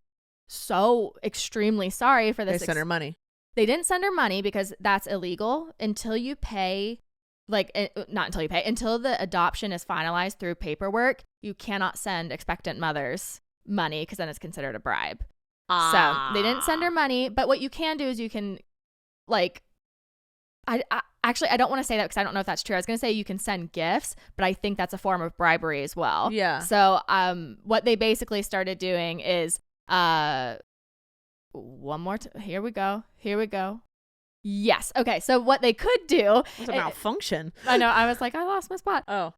so extremely sorry for this. They sent her money. They didn't send her money because that's illegal until you pay, until the adoption is finalized through paperwork. You cannot send expectant mothers money because then it's considered a bribe. So they didn't send her money. But what you can do is you can I don't want to say that because I don't know if that's true. I was going to say you can send gifts, but I think that's a form of bribery as well. Yeah. So what they basically started doing is here we go. Yes. Okay. So what they could do. It's a malfunction. I know. I was like, I lost my spot. Oh.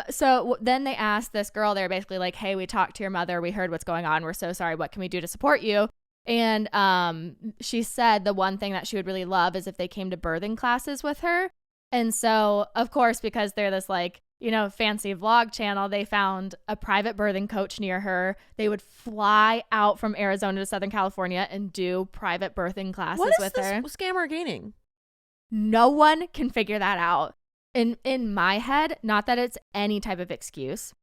So then they asked this girl, they were basically like, hey, we talked to your mother. We heard what's going on. We're so sorry. What can we do to support you? And she said the one thing that she would really love is if they came to birthing classes with her. And so, of course, because they're this like, fancy vlog channel, they found a private birthing coach near her. They would fly out from Arizona to Southern California and do private birthing classes with her. What is this scammer gaining? No one can figure that out. In my head, not that it's any type of excuse,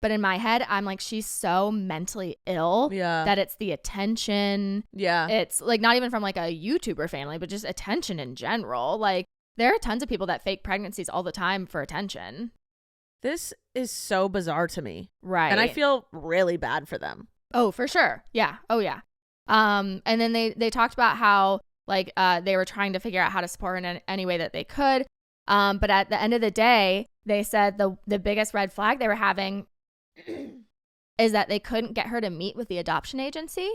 but in my head, I'm like, she's so mentally ill that it's the attention. Yeah. It's like not even from like a YouTuber family, but just attention in general. Like there are tons of people that fake pregnancies all the time for attention. This is so bizarre to me. Right. And I feel really bad for them. Oh, for sure. Yeah. Oh, yeah. And then they talked about how like they were trying to figure out how to support her in any way that they could. But at the end of the day, they said the biggest red flag they were having is that they couldn't get her to meet with the adoption agency.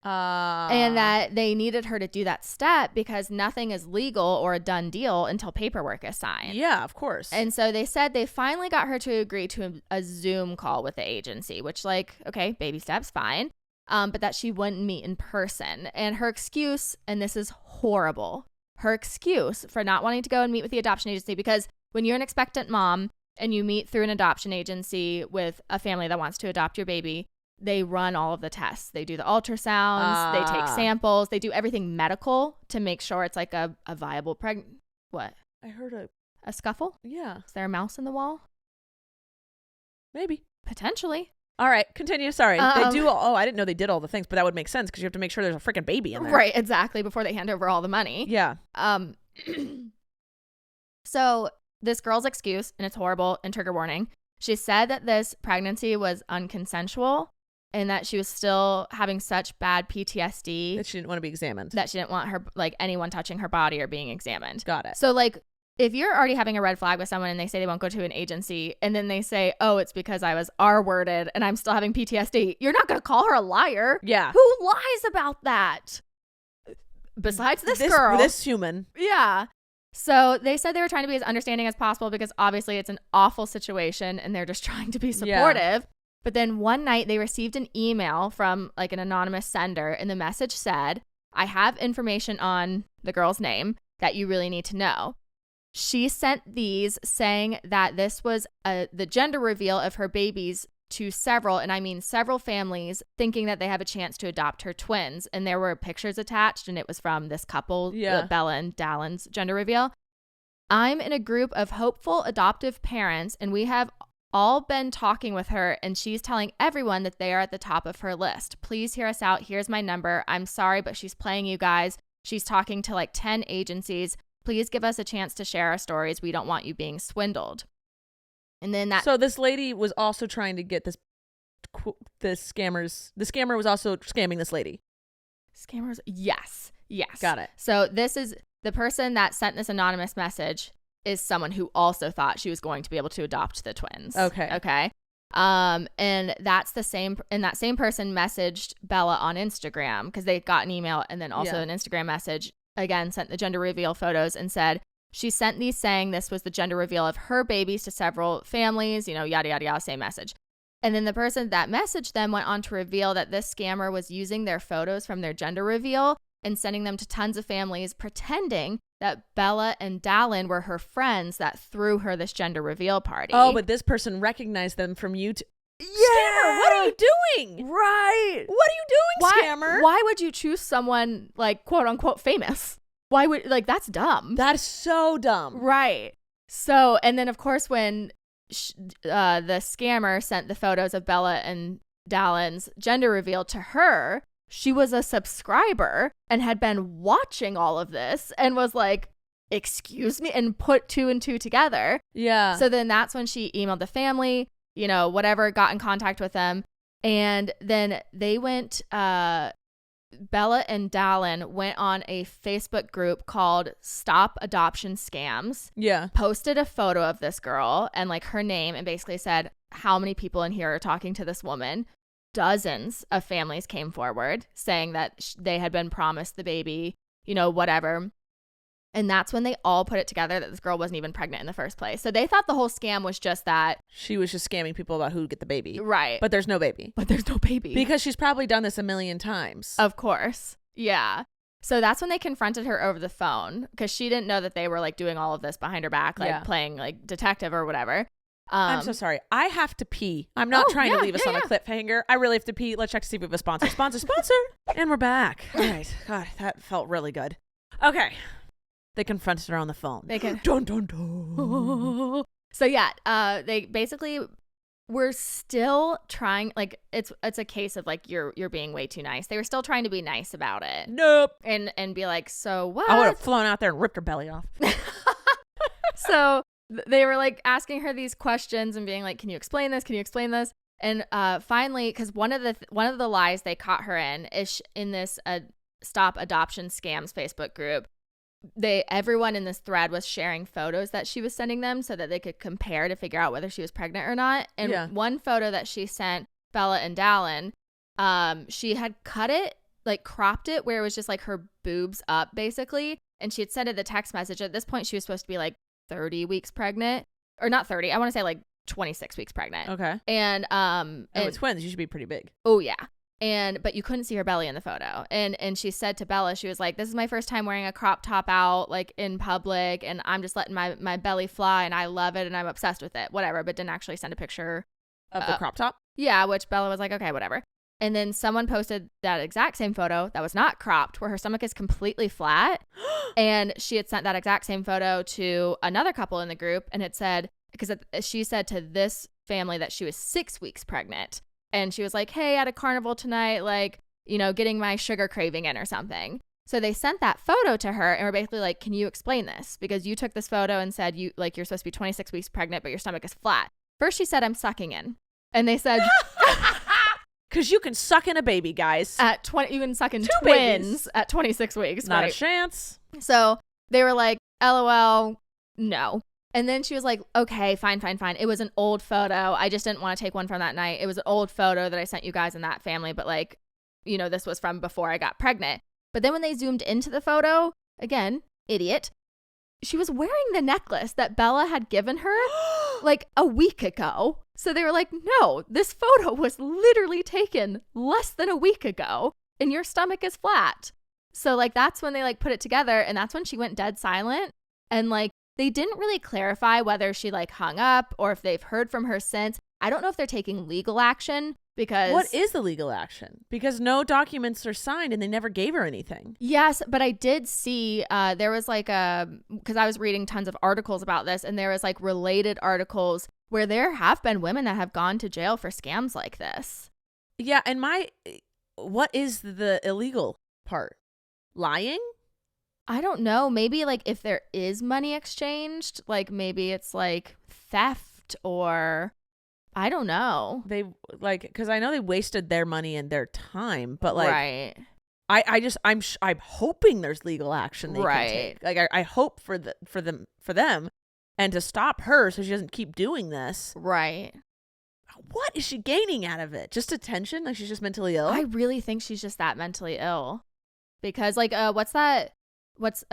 And that they needed her to do that step because nothing is legal or a done deal until paperwork is signed. Yeah, of course. And so they said they finally got her to agree to a Zoom call with the agency, which like, okay, baby steps, fine. But that she wouldn't meet in person. And her excuse, and this is horrible, her excuse for not wanting to go and meet with the adoption agency, because when you're an expectant mom and you meet through an adoption agency with a family that wants to adopt your baby, they run all of the tests. They do the ultrasounds, they take samples, they do everything medical to make sure it's like a viable What? I heard a scuffle? Yeah. Is there a mouse in the wall? Maybe. Potentially. All right, continue. Sorry. They do. I didn't know they did all the things, but that would make sense because you have to make sure there's a freaking baby in there. Right, exactly, before they hand over all the money. Yeah. So this girl's excuse, and it's horrible and trigger warning, she said that this pregnancy was unconsensual and that she was still having such bad PTSD that she didn't want to be examined. That she didn't want her like anyone touching her body or being examined. Got it. So like if you're already having a red flag with someone and they say they won't go to an agency and then they say, oh, it's because I was R-worded and I'm still having PTSD, you're not going to call her a liar. Yeah. Who lies about that? Besides this girl. This human. Yeah. So they said they were trying to be as understanding as possible because obviously it's an awful situation and they're just trying to be supportive. Yeah. But then one night they received an email from like an anonymous sender and the message said, I have information on the girl's name that you really need to know. She sent these saying that this was the gender reveal of her babies to several, and I mean several families, thinking that they have a chance to adopt her twins. And there were pictures attached, and it was from this couple, Bella and Dallin's gender reveal. I'm in a group of hopeful adoptive parents, and we have all been talking with her, and she's telling everyone that they are at the top of her list. Please hear us out. Here's my number. I'm sorry, but she's playing you guys. She's talking to like 10 agencies. Please give us a chance to share our stories. We don't want you being swindled. And then So this lady was also trying to get the scammer was also scamming this lady. Scammers? Yes. Got it. So this is the person that sent this anonymous message is someone who also thought she was going to be able to adopt the twins. Okay. And that's the same, and that same person messaged Bella on Instagram because they got an email and then also an Instagram message, again, sent the gender reveal photos and said, she sent these saying this was the gender reveal of her babies to several families, yada, yada, yada, same message. And then the person that messaged them went on to reveal that this scammer was using their photos from their gender reveal and sending them to tons of families, pretending that Bella and Dallin were her friends that threw her this gender reveal party. Oh, but this person recognized them from YouTube. Yeah. Scammer, what are you doing? Right. What are you doing, scammer? Why would you choose someone like quote unquote famous? Why would, like, that's dumb. That is so dumb. Right. So, and then of course when the scammer sent the photos of Bella and Dallin's gender reveal to her, she was a subscriber and had been watching all of this and was like, excuse me, and put two and two together. Yeah. So then that's when she emailed the family, whatever, got in contact with them. And then they went, Bella and Dallin went on a Facebook group called Stop Adoption Scams. Yeah. Posted a photo of this girl and like her name and basically said, how many people in here are talking to this woman? Dozens of families came forward saying that they had been promised the baby, whatever. And that's when they all put it together that this girl wasn't even pregnant in the first place. So they thought the whole scam was just that. She was just scamming people about who would get the baby. Right. But there's no baby. Because she's probably done this a million times. Of course. Yeah. So that's when they confronted her over the phone because she didn't know that they were like doing all of this behind her back, like playing like detective or whatever. I'm so sorry. I have to pee. I'm not trying to leave us on a cliffhanger. I really have to pee. Let's check to see if we have a sponsor. Sponsor. And we're back. All right. God, that felt really good. Okay. They confronted her on the phone. Dun, dun, dun. So yeah, they basically were still trying, like it's a case of like you're being way too nice. They were still trying to be nice about it. Nope. And be like, so what? I would have flown out there and ripped her belly off. So they were like asking her these questions and being like, can you explain this? Can you explain this? And finally, because one of the lies they caught her in is in this Stop Adoption Scams Facebook group. Everyone in this thread was sharing photos that she was sending them so that they could compare to figure out whether she was pregnant or not. And one photo that she sent Bella and Dallin, she had cut it, like cropped it where it was just like her boobs up basically. And she had sent it the text message. At this point, she was supposed to be like 30 weeks pregnant, or not 30. I want to say like 26 weeks pregnant. Okay. And with twins, you should be pretty big. Oh yeah. But you couldn't see her belly in the photo. And she said to Bella, she was like, this is my first time wearing a crop top out like in public, and I'm just letting my belly fly, and I love it and I'm obsessed with it, whatever, but didn't actually send a picture of the crop top. Yeah, which Bella was like, okay, whatever. And then someone posted that exact same photo that was not cropped, where her stomach is completely flat. And she had sent that exact same photo to another couple in the group and had said, because she said to this family that she was 6 weeks pregnant. And she was like, hey, at a carnival tonight, like, you know, getting my sugar craving in or something. So they sent that photo to her and were basically like, can you explain this? Because you took this photo and said you're supposed to be 26 weeks pregnant, but your stomach is flat. First she said, I'm sucking in. And they said... Because you can suck in a baby, guys. At 20, you can suck in twins at 26 weeks. Not right? a chance. So they were like, LOL, no. And then she was like, okay, fine. It was an old photo. I just didn't want to take one from that night. It was an old photo that I sent you guys in that family. But like, you know, this was from before I got pregnant. But then when they zoomed into the photo, again, idiot, she was wearing the necklace that Bella had given her like a week ago. So they were like, no, this photo was literally taken less than a week ago and your stomach is flat. So like, that's when they like put it together. And that's when she went dead silent. And like, they didn't really clarify whether she like hung up or if they've heard from her since. I don't know if they're taking legal action because... What is the legal action? Because no documents are signed and they never gave her anything. Yes, but I did see there was like because I was reading tons of articles about this, and there was like related articles where there have been women that have gone to jail for scams like this. Yeah, and what is the illegal part? Lying? I don't know. Maybe like if there is money exchanged, like maybe it's like theft or... I don't know. They like, because I know they wasted their money and their time, but like, right. I'm hoping there's legal action they can take. Like, I hope for them, and to stop her so she doesn't keep doing this. Right. What is she gaining out of it? Just attention? Like she's just mentally ill? I really think she's just that mentally ill, because like, what's that? What's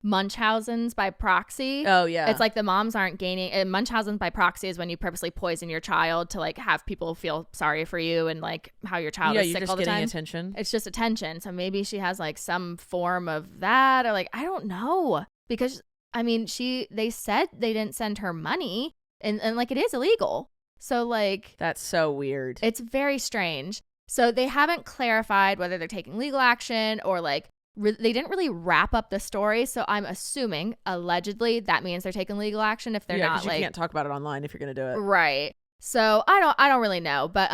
Munchausen's by proxy? Oh yeah, it's like the moms aren't gaining. Munchausen's by proxy is when you purposely poison your child to like have people feel sorry for you and like how your child is sick all the time. Yeah, you're just getting attention. It's just attention. So maybe she has like some form of that, or like I don't know, because I mean they said they didn't send her money, and like it is illegal. So like that's so weird. It's very strange. So they haven't clarified whether they're taking legal action or like. They didn't really wrap up the story, so I'm assuming, allegedly, that means they're taking legal action if they're not like... you can't talk about it online if you're going to do it. Right. So I don't really know, but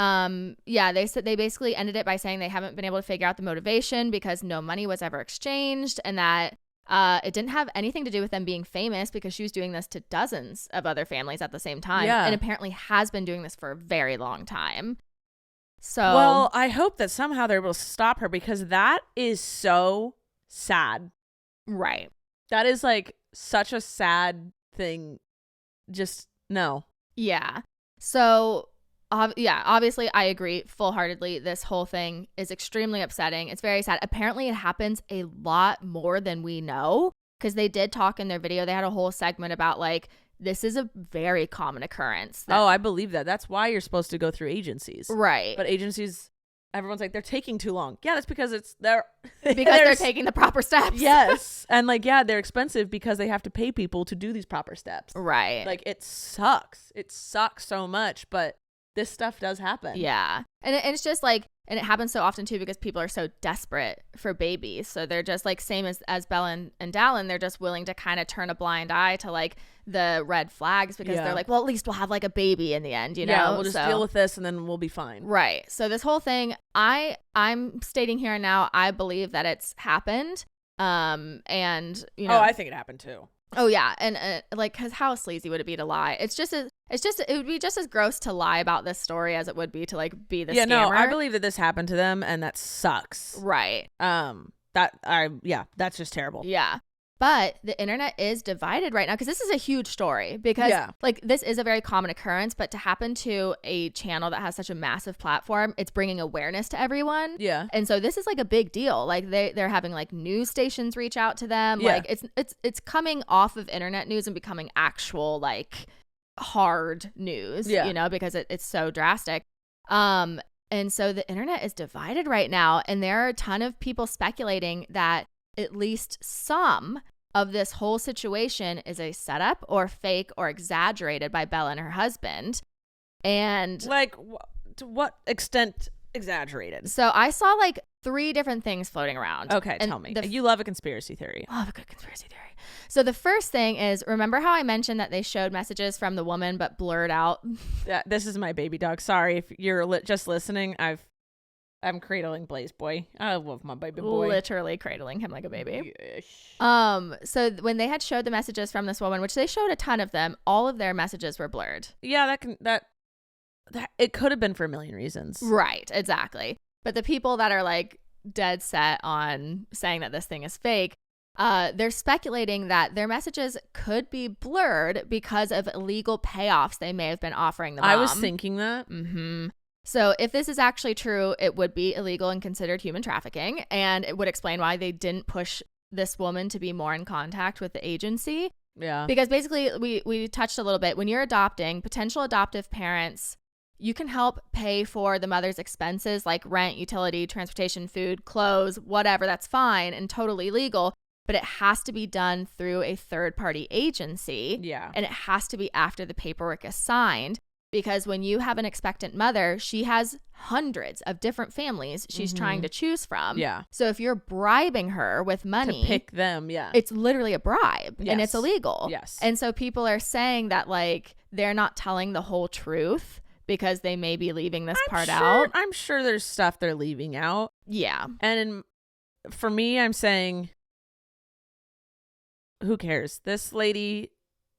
yeah, they said they basically ended it by saying they haven't been able to figure out the motivation because no money was ever exchanged, and that it didn't have anything to do with them being famous because she was doing this to dozens of other families at the same time, and apparently has been doing this for a very long time. So, well, I hope that somehow they're able to stop her, because that is so sad. Right. That is like such a sad thing. Just no. Yeah. So, obviously I agree full-heartedly. This whole thing is extremely upsetting. It's very sad. Apparently it happens a lot more than we know, because they did talk in their video. They had a whole segment about like, this is a very common occurrence. I believe that. That's why you're supposed to go through agencies. Right. But agencies everyone's like, they're taking too long. Yeah, that's because they're taking the proper steps. Yes. And like, yeah, they're expensive because they have to pay people to do these proper steps. Right. Like, it sucks. It sucks so much, but this stuff does happen. Yeah. And it's just like, and it happens so often too because people are so desperate for babies. So they're just like, same as Bella and Dallin, they're just willing to kind of turn a blind eye to like the red flags because they're like, well, at least we'll have like a baby in the end, you know? Yeah, we'll just deal with this and then we'll be fine. Right. So this whole thing, I'm stating here and now, I believe that it's happened. And you know, I think it happened too. Oh yeah, and like, cause how sleazy would it be to lie? It would be just as gross to lie about this story as it would be to like be the scammer. No, I believe that this happened to them, and that sucks. Right. That's just terrible. Yeah. But the internet is divided right now because this is a huge story because like this is a very common occurrence, but to happen to a channel that has such a massive platform, it's bringing awareness to everyone. Yeah. And so this is like a big deal. Like they're having like news stations reach out to them. Yeah. Like it's coming off of internet news and becoming actual like hard news, you know, because it's so drastic. And so the internet is divided right now, and there are a ton of people speculating that at least some of this whole situation is a setup or fake or exaggerated by Bella and her husband. And like, to what extent exaggerated? So I saw like 3 different things floating around. Okay, tell me. You love a conspiracy theory. I love a good conspiracy theory. So the first thing is, remember how I mentioned that they showed messages from the woman but blurred out? Yeah, this is my baby dog. Sorry if you're just listening. I'm cradling Blaze Boy. I love my baby boy. Literally cradling him like a baby. Yes. So when they had showed the messages from this woman, which they showed a ton of them, all of their messages were blurred. Yeah, that it could have been for a million reasons. Right, exactly. But the people that are like dead set on saying that this thing is fake, they're speculating that their messages could be blurred because of illegal payoffs they may have been offering the mom. I was thinking that. Mm-hmm. So if this is actually true, it would be illegal and considered human trafficking, and it would explain why they didn't push this woman to be more in contact with the agency. Yeah. Because basically, we touched a little bit, when you're adopting, potential adoptive parents, you can help pay for the mother's expenses like rent, utility, transportation, food, clothes, whatever. That's fine and totally legal, but it has to be done through a third-party agency. Yeah. And it has to be after the paperwork is signed. Because when you have an expectant mother, she has hundreds of different families she's trying to choose from. Yeah. So if you're bribing her with money to pick them, it's literally a bribe and it's illegal. Yes. And so people are saying that like they're not telling the whole truth because they may be leaving this part out. I'm sure there's stuff they're leaving out. Yeah. And for me, I'm saying, who cares? This lady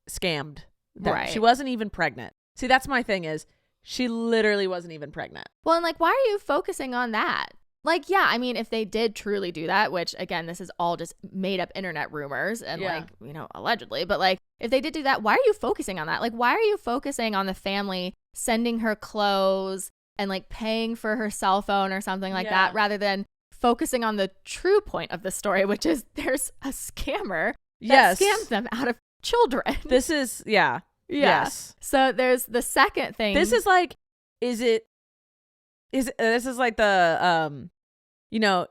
scammed them. Right. She wasn't even pregnant. See, that's my thing is she literally wasn't even pregnant. Well, and like, why are you focusing on that? Like, yeah, I mean, if they did truly do that, which again, this is all just made up internet rumors and like, you know, allegedly, but like if they did do that, why are you focusing on that? Like, why are you focusing on the family sending her clothes and like paying for her cell phone or something like that rather than focusing on the true point of the story, which is there's a scammer that scams them out of children. This is, Yes. So there's the second thing. This is like, this is like the,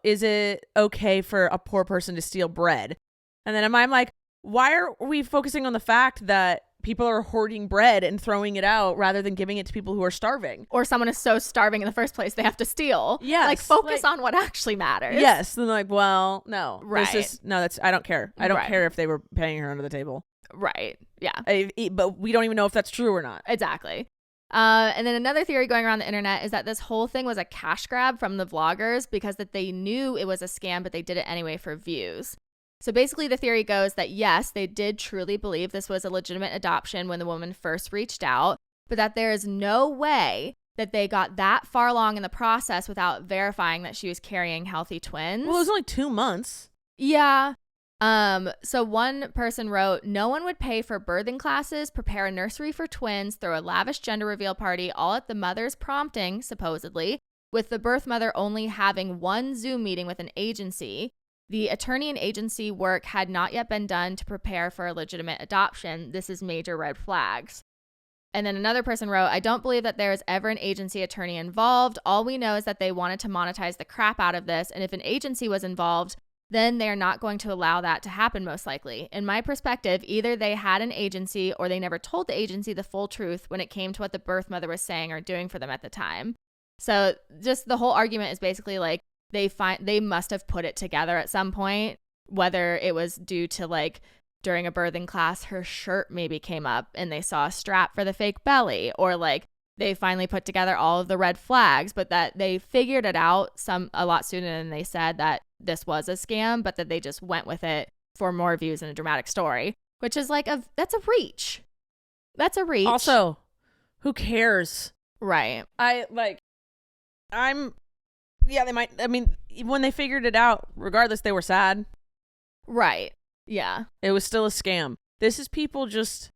is it okay for a poor person to steal bread? And then I'm like, why are we focusing on the fact that people are hoarding bread and throwing it out rather than giving it to people who are starving? Or someone is so starving in the first place, they have to steal. Yes. Like focus on what actually matters. Yes. Then like, well, no. Right. I don't care. I don't care if they were paying her under the table. Right. Yeah. But we don't even know if that's true or not. Exactly. And then another theory going around the internet is that this whole thing was a cash grab from the vloggers because that they knew it was a scam, but they did it anyway for views. So basically the theory goes that yes, they did truly believe this was a legitimate adoption when the woman first reached out, but that there is no way that they got that far along in the process without verifying that she was carrying healthy twins. Well, it was only 2 months. Yeah. So one person wrote, no one would pay for birthing classes, prepare a nursery for twins, throw a lavish gender reveal party, all at the mother's prompting, supposedly, with the birth mother only having one Zoom meeting with an agency. The attorney and agency work had not yet been done to prepare for a legitimate adoption. This is major red flags. And then another person wrote, I don't believe that there is ever an agency attorney involved. All we know is that they wanted to monetize the crap out of this. And if an agency was involved, then they're not going to allow that to happen, most likely. In my perspective, either they had an agency or they never told the agency the full truth when it came to what the birth mother was saying or doing for them at the time. So just the whole argument is basically like they must have put it together at some point, whether it was due to like during a birthing class, her shirt maybe came up and they saw a strap for the fake belly, or like they finally put together all of the red flags, but that they figured it out a lot sooner than they said that this was a scam, but that they just went with it for more views and a dramatic story, which is like that's a reach. That's a reach. Also, who cares? Right. They might, I mean, when they figured it out, regardless, they were sad. Right. Yeah. It was still a scam. This is people just,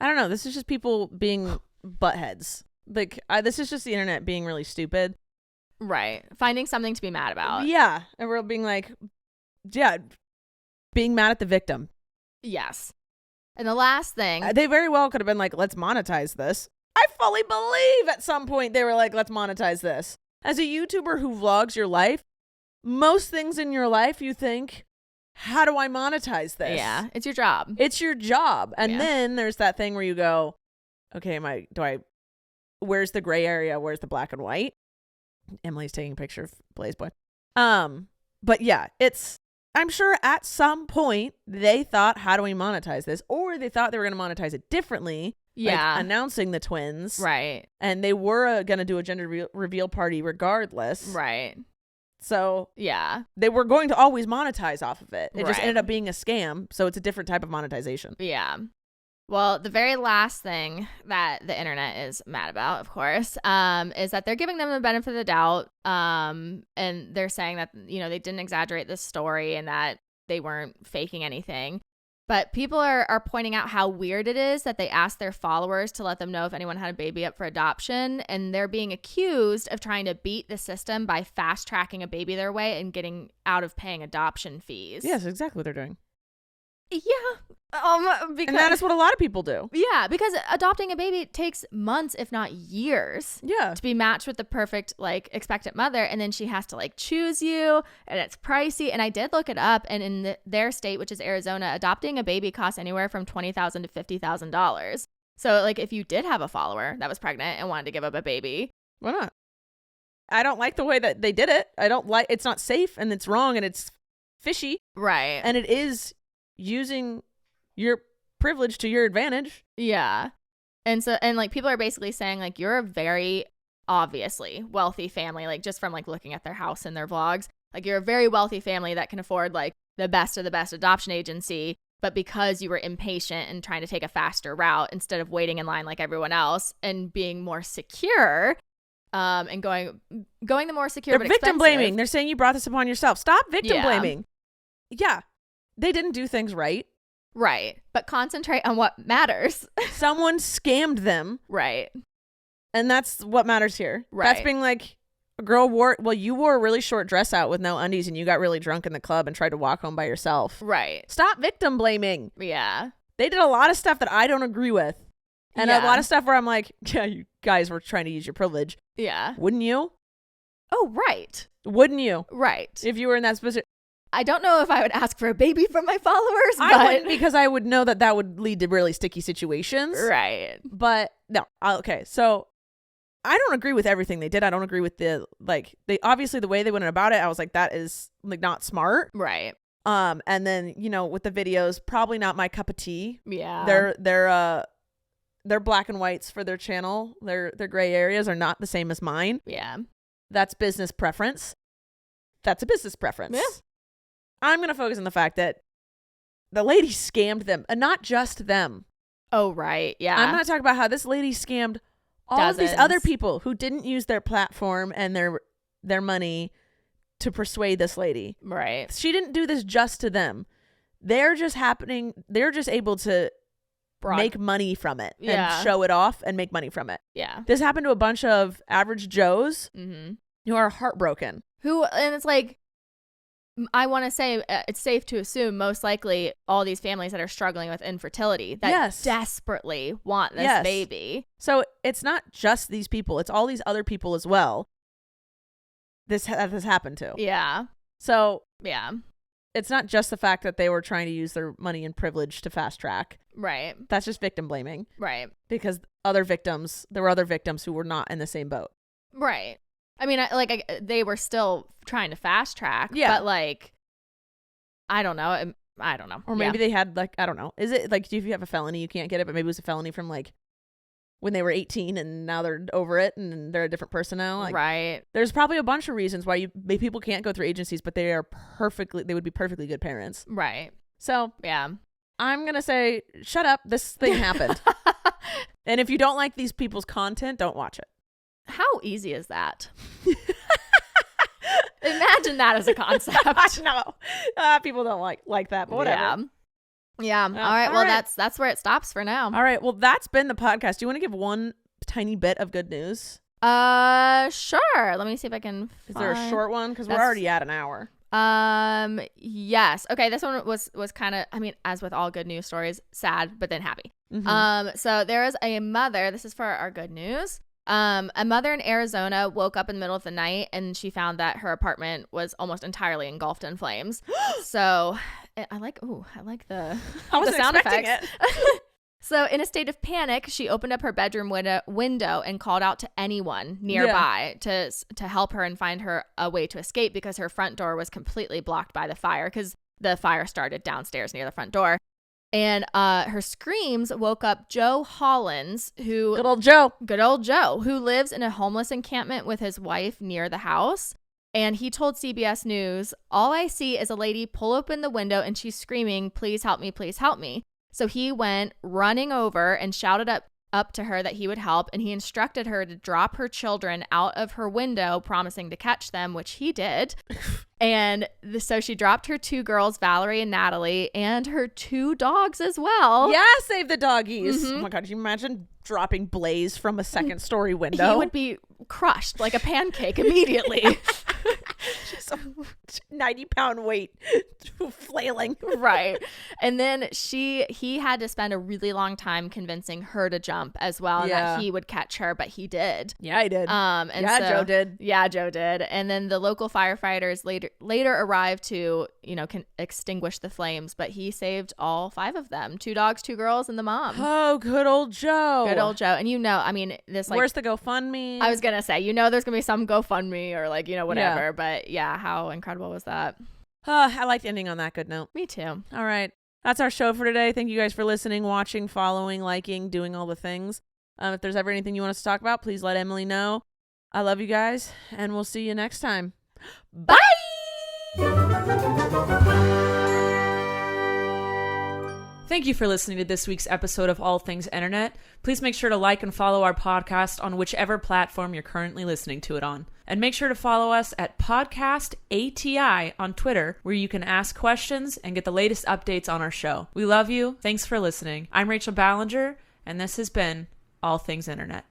I don't know, this is just people being buttheads. Like, this is just the internet being really stupid. Right. Finding something to be mad about. Yeah. And we're being like, yeah, being mad at the victim. Yes. And the last thing. They very well could have been like, let's monetize this. I fully believe at some point they were like, let's monetize this. As a YouTuber who vlogs your life, most things in your life you think, how do I monetize this? Yeah, it's your job. It's your job. And then there's that thing where you go, okay, where's the gray area? Where's the black and white? Emily's taking a picture of Blaze Boy. But yeah, I'm sure at some point they thought, how do we monetize this? Or they thought they were going to monetize it differently. Yeah. Like announcing the twins. Right. And they were going to do a gender reveal party regardless. Right. So yeah, they were going to always monetize off of it. It just Right. ended up being a scam. So it's a different type of monetization. Yeah. Well, the very last thing that the internet is mad about, of course, is that they're giving them the benefit of the doubt. And they're saying that, they didn't exaggerate this story and that they weren't faking anything. But people are pointing out how weird it is that they asked their followers to let them know if anyone had a baby up for adoption. And they're being accused of trying to beat the system by fast tracking a baby their way and getting out of paying adoption fees. Yes, exactly what they're doing. Yeah. And that is what a lot of people do. Yeah, because adopting a baby takes months, if not years. Yeah. To be matched with the perfect, expectant mother. And then she has to, choose you. And it's pricey. And I did look it up. And in their state, which is Arizona, adopting a baby costs anywhere from $20,000 to $50,000. So, if you did have a follower that was pregnant and wanted to give up a baby. Why not? I don't like the way that they did it. It's not safe and it's wrong and it's fishy. Right. And it is using your privilege to your advantage. Yeah. And so, people are basically saying, you're a very obviously wealthy family, just from, looking at their house and their vlogs. You're a very wealthy family that can afford, the best of the best adoption agency. But because you were impatient and trying to take a faster route instead of waiting in line like everyone else and being more secure, and going the more secure, They're but victim expensive. blaming. They're saying you brought this upon yourself. Stop victim blaming. Yeah. They didn't do things right. Right. But concentrate on what matters. Someone scammed them. Right. And that's what matters here. Right. That's being like, a girl you wore a really short dress out with no undies and you got really drunk in the club and tried to walk home by yourself. Right. Stop victim blaming. Yeah. They did a lot of stuff that I don't agree with. And a lot of stuff where I'm like, yeah, you guys were trying to use your privilege. Yeah. Wouldn't you? Oh, right. Wouldn't you? Right. If you were in that specific... I don't know if I would ask for a baby from my followers, but... I wouldn't, because I would know that would lead to really sticky situations. Right. But no. Okay. So I don't agree with everything they did. I don't agree with they obviously the way they went about it. I was like, that is not smart. Right. And then, with the videos, probably not my cup of tea. Yeah. They're black and whites for their channel. Their gray areas are not the same as mine. Yeah. That's business preference. That's a business preference. Yeah. I'm going to focus on the fact that the lady scammed them, and not just them. Oh, right. Yeah. I'm going to talk about how this lady scammed all of these other people who didn't use their platform and their money to persuade this lady. Right. She didn't do this just to them. They're just able to make money from it and show it off and make money from it. Yeah. This happened to a bunch of average Joes who are heartbroken. And it's I want to say it's safe to assume most likely all these families that are struggling with infertility that desperately want this baby. So it's not just these people. It's all these other people as well. This has happened to. Yeah. So yeah. It's not just the fact that they were trying to use their money and privilege to fast track. Right. That's just victim blaming. Right. Because there were other victims who were not in the same boat. Right. I mean, they were still trying to fast track. Yeah. But like, I don't know. Or maybe they had like, I don't know. Is it like, if you have a felony, you can't get it, but maybe it was a felony from like when they were 18 and now they're over it and they're a different person now. Like, right. There's probably a bunch of reasons why people can't go through agencies, but they would be perfectly good parents. Right. So yeah, I'm going to say, shut up. This thing happened. And if you don't like these people's content, don't watch it. How easy is that? Imagine that as a concept. I know. People don't like that, but whatever. Yeah. All right. Well, that's where it stops for now. All right. Well, that's been the podcast. Do you want to give one tiny bit of good news? Sure. Let me see if I can Is there a short one? Because we're already at an hour. Yes. Okay. This one was kind of, I mean, as with all good news stories, sad, but then happy. Mm-hmm. So there is a mother, this is for our good news. A mother in Arizona woke up in the middle of the night and she found that her apartment was almost entirely engulfed in flames. So I like the sound effects. So in a state of panic, she opened up her bedroom window and called out to anyone nearby to help her and find her a way to escape, because her front door was completely blocked by the fire, because the fire started downstairs near the front door. And her screams woke up Joe Hollins, who... Good old Joe, who lives in a homeless encampment with his wife near the house. And he told CBS News, "All I see is a lady pull open the window and she's screaming, 'Please help me, please help me.'" So he went running over and shouted up to her that he would help. And he instructed her to drop her children out of her window, promising to catch them, which he did. And so she dropped her 2 girls, Valerie and Natalie, and her 2 dogs as well. Yeah, save the doggies. Mm-hmm. Oh my God, can you imagine dropping Blaze from a 2nd-story window? He would be crushed like a pancake immediately. Just a 90-pound weight flailing. Right. And then he had to spend a really long time convincing her to jump as well, and that he would catch her, but he did. Yeah, he did. Joe did. Yeah, Joe did. And then the local firefighters later arrived to, extinguish the flames, but he saved all 5 of them. 2 dogs, 2 girls, and the mom. Oh, good old Joe. Good old Joe. And I mean, this like... Where's the GoFundMe? I was going to say, there's going to be some GoFundMe or like, whatever. Yeah. But yeah, how incredible was that? I liked ending on that good note. Me too. All right. That's our show for today. Thank you guys for listening, watching, following, liking, doing all the things. If there's ever anything you want us to talk about, please let Emily know. I love you guys, and we'll see you next time. Bye! Thank you for listening to this week's episode of All Things Internet. Please make sure to like and follow our podcast on whichever platform you're currently listening to it on. And make sure to follow us at Podcast ATI on Twitter, where you can ask questions and get the latest updates on our show. We love you. Thanks for listening. I'm Rachel Ballinger, and this has been All Things Internet.